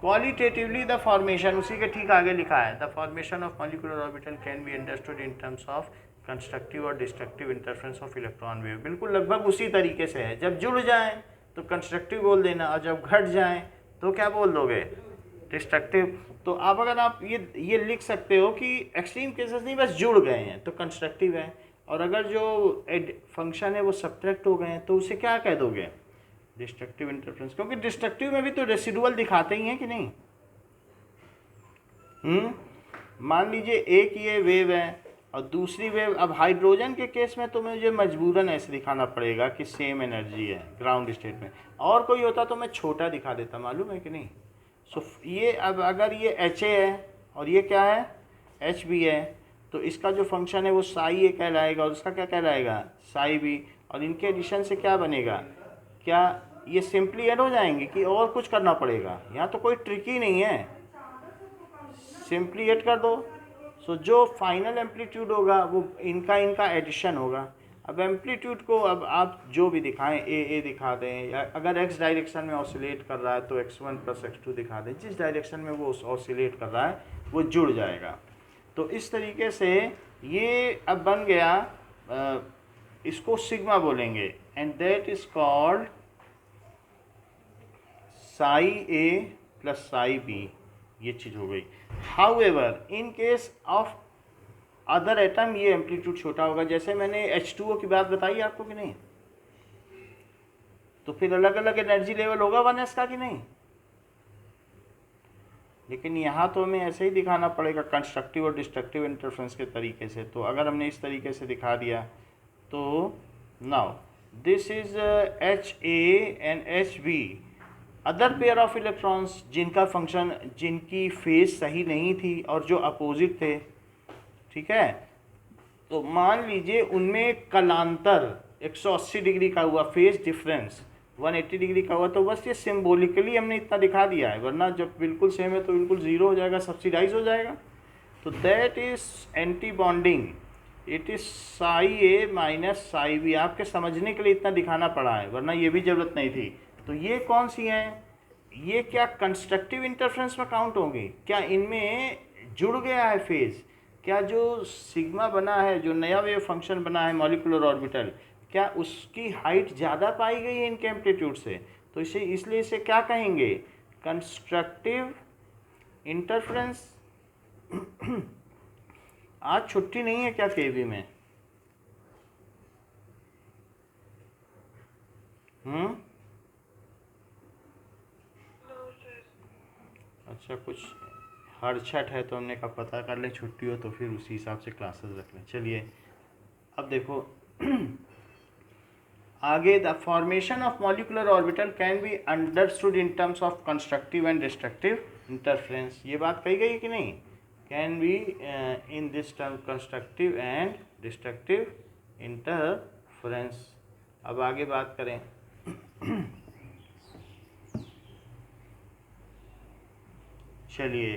क्वालिटेटिवली द फॉर्मेशन, उसी के ठीक आगे लिखा है, the formation of molecular orbital can be understood in terms of constructive और destructive interference of electron wave. बिल्कुल लगभग उसी तरीके से है, जब जुड़ जाएं तो कंस्ट्रक्टिव बोल देना, और जब घट जाएं तो क्या बोल दोगे, डिस्ट्रक्टिव। तो आप अगर आप ये लिख सकते हो कि एक्सट्रीम केसेस नहीं, बस जुड़ गए हैं तो कंस्ट्रक्टिव है, और अगर जो फंक्शन है वो सब्ट्रैक्ट हो गए हैं तो उसे क्या कह दोगे, डिस्ट्रक्टिव इंटरफेरेंस। क्योंकि डिस्ट्रक्टिव में भी तो रेसिडुअल दिखाते ही हैं कि नहीं। मान लीजिए एक ये वेव है और दूसरी वेव, अब हाइड्रोजन के केस में तो मुझे मजबूरन ऐसे दिखाना पड़ेगा कि सेम एनर्जी है ग्राउंड स्टेट में, और कोई होता तो मैं छोटा दिखा देता, मालूम है कि नहीं। सो ये अब अगर ये एच ए है और ये क्या है, एच बी है, तो इसका जो फंक्शन है वो साई ए कहलाएगा, और उसका क्या कहलाएगा, साई बी, और इनके एडिशन से क्या बनेगा, क्या ये सिंपली ऐड हो जाएंगे कि और कुछ करना पड़ेगा। यहाँ तो कोई ट्रिकी नहीं है, सिंपली ऐड कर दो। सो जो फाइनल एम्पलीट्यूड होगा वो इनका एडिशन होगा। अब एम्पलीट्यूड को अब आप जो भी दिखाएं, ए दिखा दें, या अगर एक्स डायरेक्शन में ऑसिलेट कर रहा है तो x1 + x2 दिखा दें, जिस डायरेक्शन में वो ऑसिलेट कर रहा है वो जुड़ जाएगा। तो इस तरीके से ये अब बन गया, इसको सिग्मा बोलेंगे, and that is called psi A plus psi B, ये चीज़ हो गई। However in case of other atom ये एम्पलीट्यूड छोटा होगा, जैसे मैंने H2O की बात बताई आपको कि नहीं, तो फिर अलग अलग एनर्जी लेवल होगा 1s का कि नहीं। लेकिन यहाँ तो हमें ऐसे ही दिखाना पड़ेगा कंस्ट्रक्टिव और डिस्ट्रक्टिव इंटरफेरेंस के तरीके से। तो अगर हमने इस तरीके से दिखा दिया तो now this is HA and HB, other pair of electrons जिनका फंक्शन, जिनकी फेज सही नहीं थी और जो अपोजिट थे, ठीक है। तो मान लीजिए उनमें कलांतर 180 डिग्री का हुआ, फेज डिफरेंस 180 डिग्री का हुआ, तो बस ये सिंबॉलिकली हमने इतना दिखा दिया है, वरना जब बिल्कुल सेम है तो बिल्कुल ज़ीरो हो जाएगा, सब्सिडाइज हो जाएगा। तो that is anti bonding, it is psi A minus psi B. आपके समझने के लिए इतना दिखाना पड़ा है, वरना ये भी ज़रूरत नहीं थी। तो ये कौन सी हैं, ये क्या कंस्ट्रक्टिव इंटरफेरेंस में काउंट होंगी, क्या इनमें जुड़ गया है फेज, क्या जो सिग्मा बना है, जो नया वेव फंक्शन बना है मॉलिक्यूलर ऑर्बिटल, क्या उसकी हाइट ज़्यादा पाई गई है इनके एम्पलीट्यूड से, तो इसे इसलिए इसे क्या कहेंगे, कंस्ट्रक्टिव इंटरफेरेंस। आज छुट्टी नहीं है क्या केवी में? अच्छा, कुछ हड़छट है तो हमने कहा पता कर लें, छुट्टी हो तो फिर उसी हिसाब से क्लासेस रख लें। चलिए अब देखो आगे, the formation of molecular orbital can be understood in terms of constructive and destructive interference. ये बात कही गई कि नहीं, can be in this term constructive and destructive interference. अब आगे बात करें चलिए,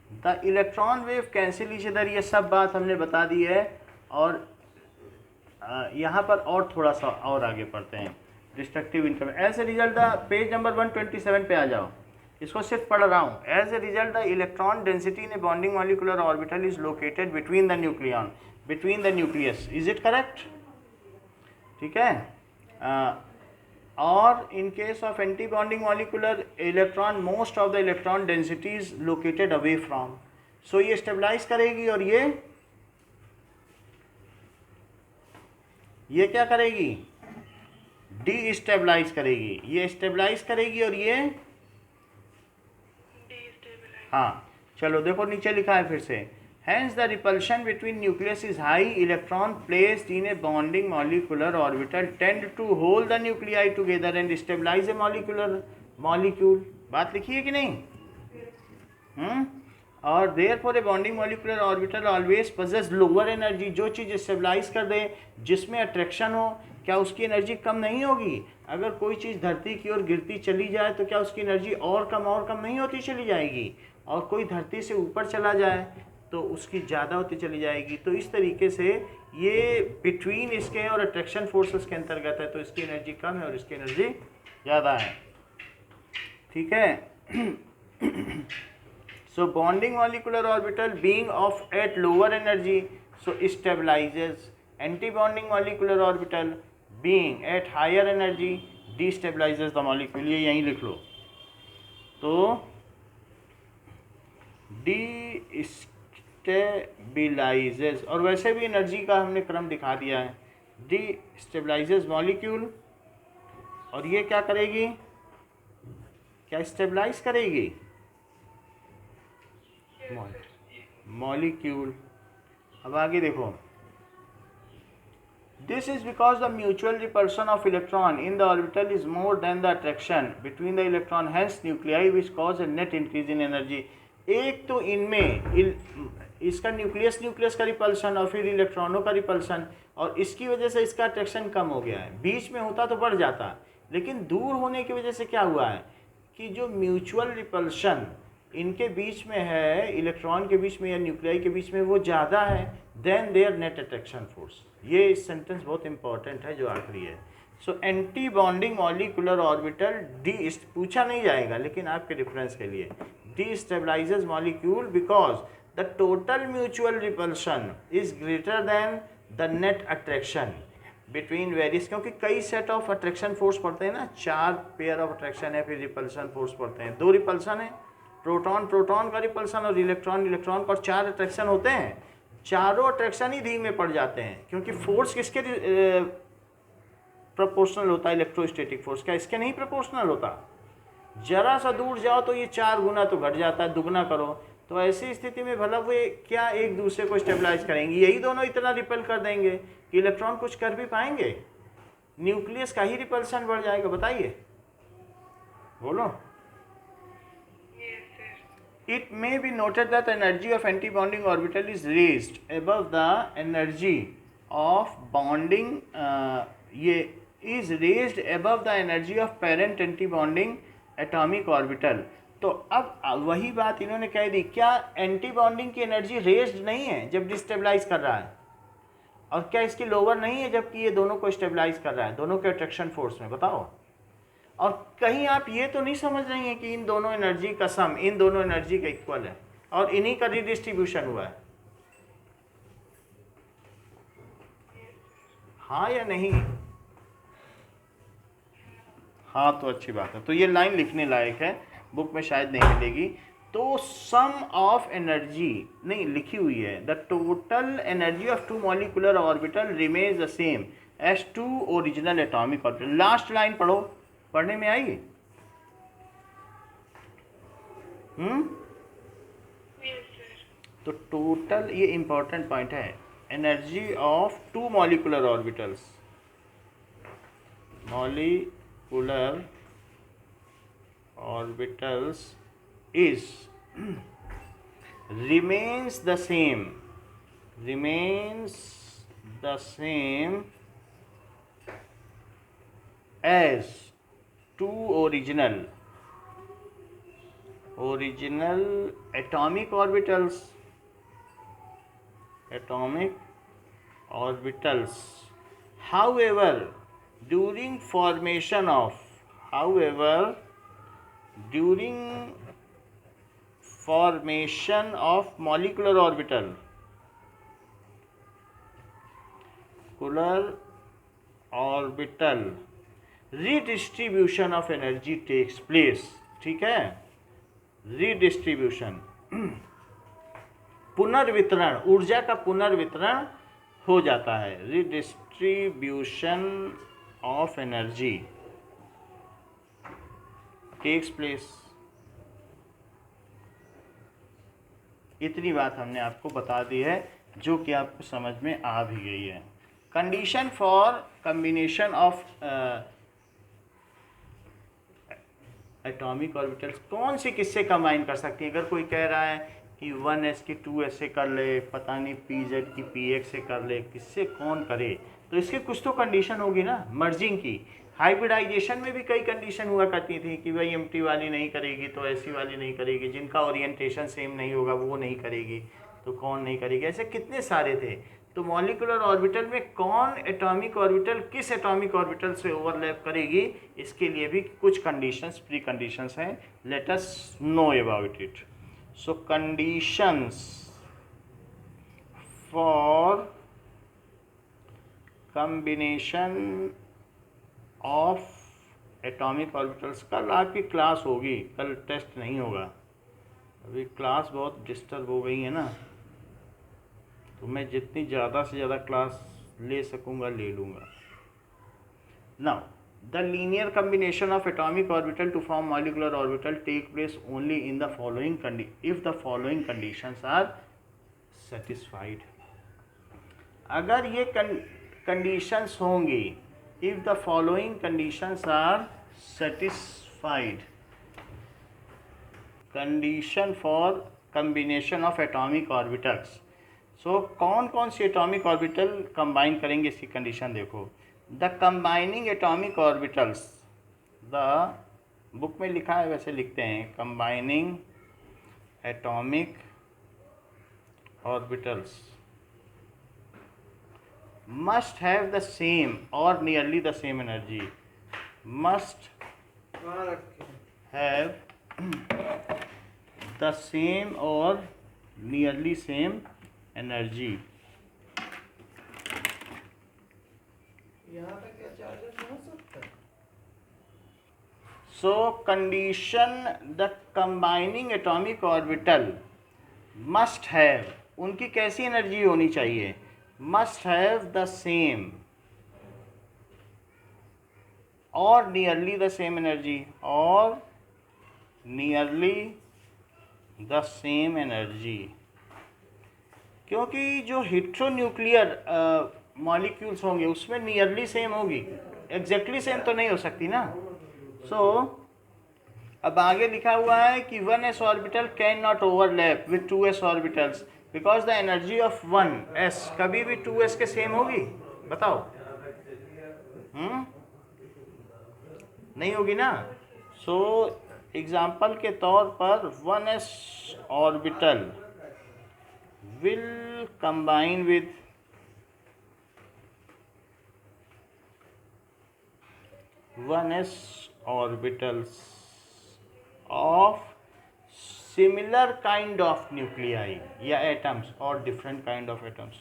the electron wave cancel each other, ये सब बात हमने बता दी है। और यहाँ पर और थोड़ा सा और आगे पढ़ते हैं, destructive interference. As a result the, page number 127 पे आ जाओ, इसको सिर्फ पढ़ रहा हूँ। As a result the electron density in a bonding molecular orbital is located between the nucleon, between the nucleus. Is it correct? ठीक है। और in case of anti-bonding molecular electron, most of the electron density is located away from. So ये stabilize करेगी और ये क्या करेगी, destabilize करेगी। ये stabilize करेगी और ये हाँ, चलो देखो नीचे लिखा है फिर से, hence the repulsion between nucleus is high, electron placed in a bonding molecular orbital tend to hold the nuclei together and stabilize a molecule। बात लिखी है कि नहीं? और therefore a bonding molecular orbital always possess lower energy. जो चीज़ स्टेबलाइज कर दे, जिसमें अट्रैक्शन हो, क्या उसकी एनर्जी कम नहीं होगी? अगर कोई चीज़ धरती की ओर गिरती चली जाए तो क्या उसकी एनर्जी और कम नहीं होती चली जाएगी? और कोई धरती से ऊपर चला जाए तो उसकी ज़्यादा होती चली जाएगी। तो इस तरीके से ये बिटवीन इसके और अट्रैक्शन फोर्सेस के अंतर्गत है, तो इसकी एनर्जी कम है और इसकी एनर्जी ज़्यादा है। ठीक है। So bonding molecular orbital being of at lower energy, so stabilizes. Anti-bonding molecular orbital being at higher energy destabilizes the molecule. ये यहीं लिख लो। तो destabilizes, और वैसे भी एनर्जी का हमने क्रम दिखा दिया है। destabilizes molecule, और ये क्या करेगी? क्या स्टेबलाइज करेगी? मॉलिक्यूल। अब आगे देखो, this is because the mutual repulsion of electron in the orbital is more than the attraction between the electron, hence nuclei which cause A net increase in energy. एक तो इनमें इसका न्यूक्लियस का रिपल्शन और फिर इलेक्ट्रॉनों का रिपल्शन, और इसकी वजह से इसका अट्रैक्शन कम हो गया है। बीच में होता तो बढ़ जाता, लेकिन दूर होने की वजह से क्या हुआ है कि जो म्यूचुअल रिपल्शन इनके बीच में है, इलेक्ट्रॉन के बीच में या न्यूक्लियाई के बीच में, वो ज़्यादा है then their net attraction force. ये सेंटेंस बहुत इंपॉर्टेंट है जो आखिरी है। So anti bonding molecular orbital पूछा नहीं जाएगा लेकिन आपके रेफरेंस के लिए, destabilizes molecule because the total mutual repulsion is greater than the net attraction between various, क्योंकि कई सेट ऑफ अट्रैक्शन फोर्स पड़ते हैं ना, 4 पेयर ऑफ अट्रैक्शन है, फिर रिपल्सन फोर्स पड़ते हैं, 2 रिपल्सन है, प्रोटॉन का रिपल्सन और इलेक्ट्रॉन का, और 4 अट्रैक्शन होते हैं। चारों अट्रैक्शन ही धीमे पड़ जाते हैं क्योंकि फोर्स किसके प्रोपोर्शनल होता है? Electrostatic force. क्या इसके नहीं प्रोपोर्शनल होता? जरा सा दूर जाओ तो ये 4 गुना तो घट जाता है, दुगना करो। तो ऐसी स्थिति में भला वे क्या एक दूसरे को स्टेबलाइज करेंगे? यही दोनों इतना रिपेल कर देंगे कि इलेक्ट्रॉन कुछ कर भी पाएंगे? न्यूक्लियस का ही रिपल्सन बढ़ जाएगा। बताइए, बोलो। It may be noted that the energy of anti-bonding orbital is raised above the energy of bonding is raised above the energy of parent anti-bonding atomic orbital। तो अब वही बात इन्होंने कह दी, क्या एंटी बॉन्डिंग की एनर्जी रेज्ड नहीं है जब डिस्टेबलाइज कर रहा है? और क्या इसकी लोअर नहीं है जबकि ये दोनों को स्टेबलाइज कर रहा है, दोनों के अट्रैक्शन फोर्स में? बताओ। और कहीं आप ये तो नहीं समझ रही हैं कि इन दोनों एनर्जी का सम इन दोनों एनर्जी का इक्वल है और इन्हीं का रिडिस्ट्रीब्यूशन हुआ है? हाँ या नहीं? हाँ, तो अच्छी बात है। तो ये लाइन लिखने लायक है, बुक में शायद नहीं मिलेगी। तो सम ऑफ एनर्जी नहीं लिखी हुई है, the total energy of 2 molecular orbital remains the same as 2 original atomic orbital. Last line पढ़ो, पढ़ने में आएगी? तो टोटल, ये इंपॉर्टेंट पॉइंट है, energy of 2 molecular orbitals, molecular orbitals is remains the same as 2 original atomic orbitals however during formation of molecular orbital redistribution of energy takes place। ठीक है, रिडिस्ट्रीब्यूशन, पुनर्वितरण, ऊर्जा का पुनर्वितरण हो जाता है। Redistribution of energy takes place. इतनी बात हमने आपको बता दी है जो कि आपको समझ में आ भी गई है। Condition for combination of atomic orbitals, कौन सी किससे कंबाइन कर सकती है? अगर कोई कह रहा है कि 1s की 2s से कर ले, पता नहीं pz की px से कर ले, किससे कौन करे, तो इसकी कुछ तो कंडीशन होगी ना मर्जिंग की। हाइब्रिडाइजेशन में भी कई कंडीशन हुआ करती थी कि भाई एम्प्टी वाली नहीं करेगी तो ऐसी वाली नहीं करेगी, जिनका ओरिएंटेशन सेम नहीं होगा वो नहीं करेगी, तो कौन नहीं करेगी, ऐसे कितने सारे थे। तो मॉलिक्यूलर ऑर्बिटल में कौन एटॉमिक ऑर्बिटल किस एटॉमिक ऑर्बिटल से ओवरलैप करेगी, इसके लिए भी कुछ कंडीशंस प्री कंडीशंस हैं। Let us know about it. So conditions for combination of atomic orbitals. कल आपकी क्लास होगी, कल टेस्ट नहीं होगा, अभी क्लास बहुत डिस्टर्ब हो गई है ना, तो मैं जितनी ज़्यादा से ज़्यादा क्लास ले सकूँगा ले लूँगा। Now the linear combination of atomic orbital to form molecular orbital take place only in the following if the following conditions are satisfied. अगर ये कंडीशंस होंगी, if the following conditions are satisfied, condition for combination of atomic orbitals। so कौन कौन सी एटॉमिक ऑर्बिटल कंबाइन करेंगे इसकी कंडीशन देखो। The combining atomic orbitals, the book में लिखा है वैसे लिखते हैं, combining atomic orbitals must have the same or nearly the same energy, must have the same or nearly same energy। so condition the combining atomic orbital must have, उनकी कैसी एनर्जी होनी चाहिए, must have the same or nearly the same energy, or nearly the same energy। क्योंकि जो हेट्रोन्यूक्लियर मॉलिक्यूल्स होंगे उसमें नियरली सेम होगी, एग्जैक्टली सेम तो नहीं हो सकती ना। अब आगे लिखा हुआ है कि 1s orbital can not overlap with 2s orbitals because the energy of 1s कभी भी 2s के सेम होगी, बताओ। नहीं होगी ना। सो एग्जाम्पल के तौर पर 1s orbital will combine with 1s orbitals of similar kind of nuclei या atoms or different kind of atoms।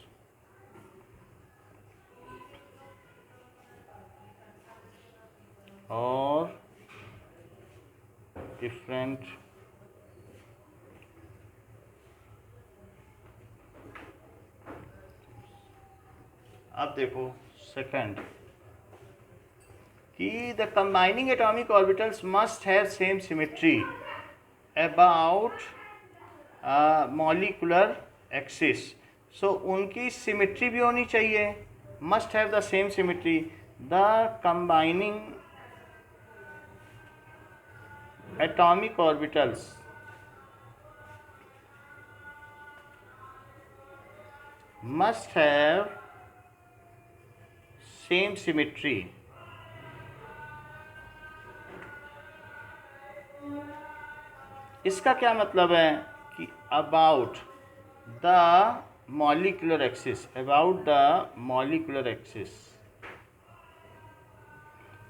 और different अब देखो सेकंड कि the combining atomic orbitals must have same symmetry about molecular axis. So उनकी सिमेट्री भी होनी चाहिए, must have the same symmetry. The combining atomic orbitals must have same symmetry इसका क्या मतलब है कि about the molecular axis, about the molecular axis.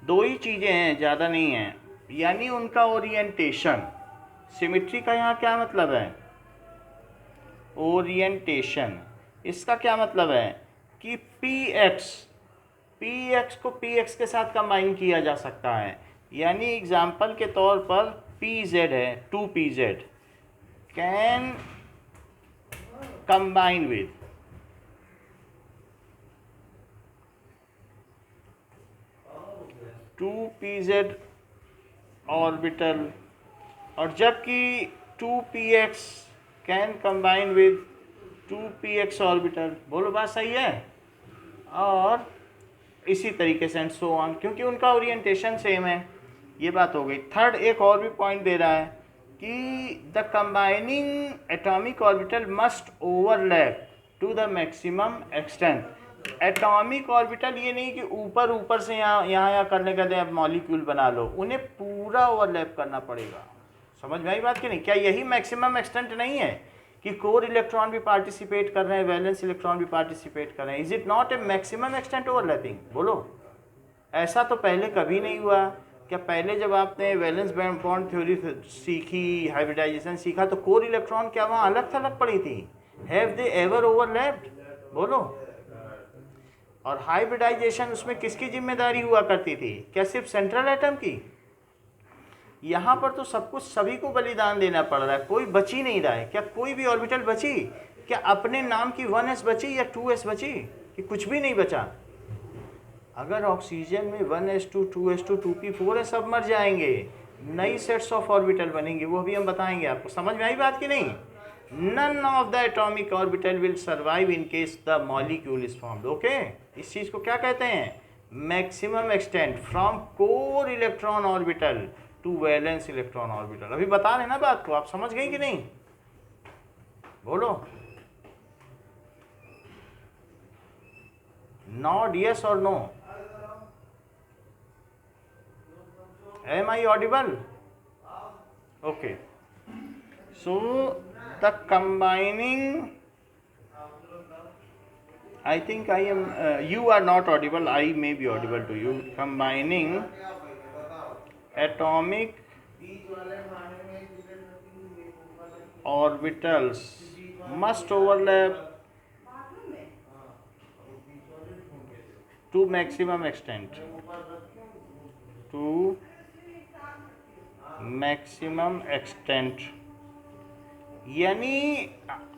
दो ही चीज़ें हैं, ज़्यादा नहीं हैं, यानी उनका ओरिएंटेशन। सिमेट्री का यहाँ क्या मतलब है, ओरिएंटेशन। इसका क्या मतलब है कि पी एक्स को पी एक्स के साथ कंबाइन किया जा सकता है, यानी एग्जाम्पल के तौर पर pz है, 2pz can combine with 2pz orbital, और जबकि 2px can combine with 2px orbital. बोलो बात सही है। और इसी तरीके से एंड सो ऑन, क्योंकि उनका ओरिएंटेशन सेम है। ये बात हो गई। थर्ड एक और भी पॉइंट दे रहा है कि the combining atomic orbital must overlap to the maximum extent. Atomic orbital ये नहीं कि ऊपर ऊपर से यहाँ करने का दे, अब मॉलिक्यूल बना लो, उन्हें पूरा ओवरलैप करना पड़ेगा। समझ में आई बात कि नहीं? क्या यही मैक्सिमम एक्सटेंट नहीं है कि कोर इलेक्ट्रॉन भी पार्टिसिपेट कर रहे हैं, वैलेंस इलेक्ट्रॉन भी पार्टिसिपेट कर रहे हैं? Is it not a maximum extent overlapping? बोलो, ऐसा तो पहले कभी नहीं हुआ। क्या पहले जब आपने वैलेंस बॉन्ड थ्योरी सीखी, हाइब्रिडाइजेशन सीखा, तो कोर इलेक्ट्रॉन क्या वहाँ अलग थलग पड़ी थी? Have they ever overlapped? बोलो। और हाइब्रिडाइजेशन उसमें किसकी जिम्मेदारी हुआ करती थी? क्या सिर्फ सेंट्रल एटम की? यहाँ पर तो सब कुछ सभी को बलिदान देना पड़ रहा है, कोई बची नहीं रहा है। क्या कोई भी ऑर्बिटल बची? क्या अपने नाम की 1s बची या 2s बची? कि कुछ भी नहीं बचा? अगर ऑक्सीजन में 1s2, 2s2, 2p4 सब मर जाएंगे, नई सेट्स ऑफ ऑर्बिटल बनेंगे, वो भी हम बताएंगे आपको। समझ में आई बात कि नहीं? None of the atomic orbital will survive in case the molecule is formed. Okay, इस चीज को क्या कहते हैं? Maximum extent from core electron orbital to valence electron orbital. अभी बता रहे ना बात को, आप समझ गए कि नहीं? बोलो, नॉट यस और no. Am I audible? Okay. So the combining, I think I am. You are not audible. I may be audible to you. Combining atomic orbitals must overlap to maximum extent. To maximum extent, यानी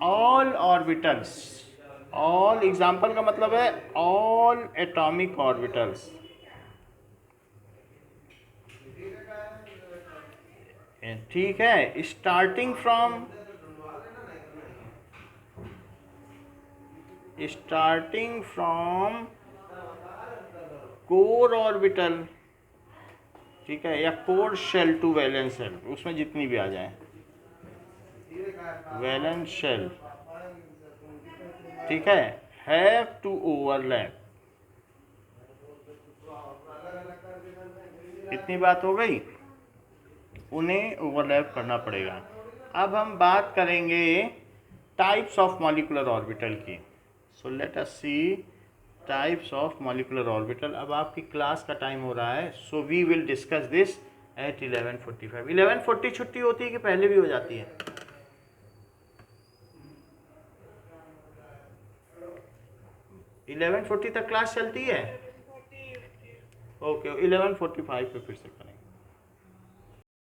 ऑल ऑर्बिटल्स, ऑल एग्जाम्पल का मतलब है ऑल एटॉमिक ऑर्बिटल्स, ठीक है, स्टार्टिंग फ्रॉम कोर ऑर्बिटल, ठीक है, या core shell to valence shell, उसमें जितनी भी आ जाए, वैलेंस शेल, ठीक है, हैव टू ओवरलैप। इतनी बात हो गई, उन्हें ओवरलैप करना पड़ेगा। अब हम बात करेंगे टाइप्स ऑफ मॉलिक्यूलर ऑर्बिटल की। So let us see types of molecular orbital. अब आपकी क्लास का टाइम हो रहा है, so we will discuss this at 11:45। 11:40 छुट्टी होती है कि पहले भी हो जाती है? 11:40 तक क्लास चलती है? ओके, 11:45 पे फिर से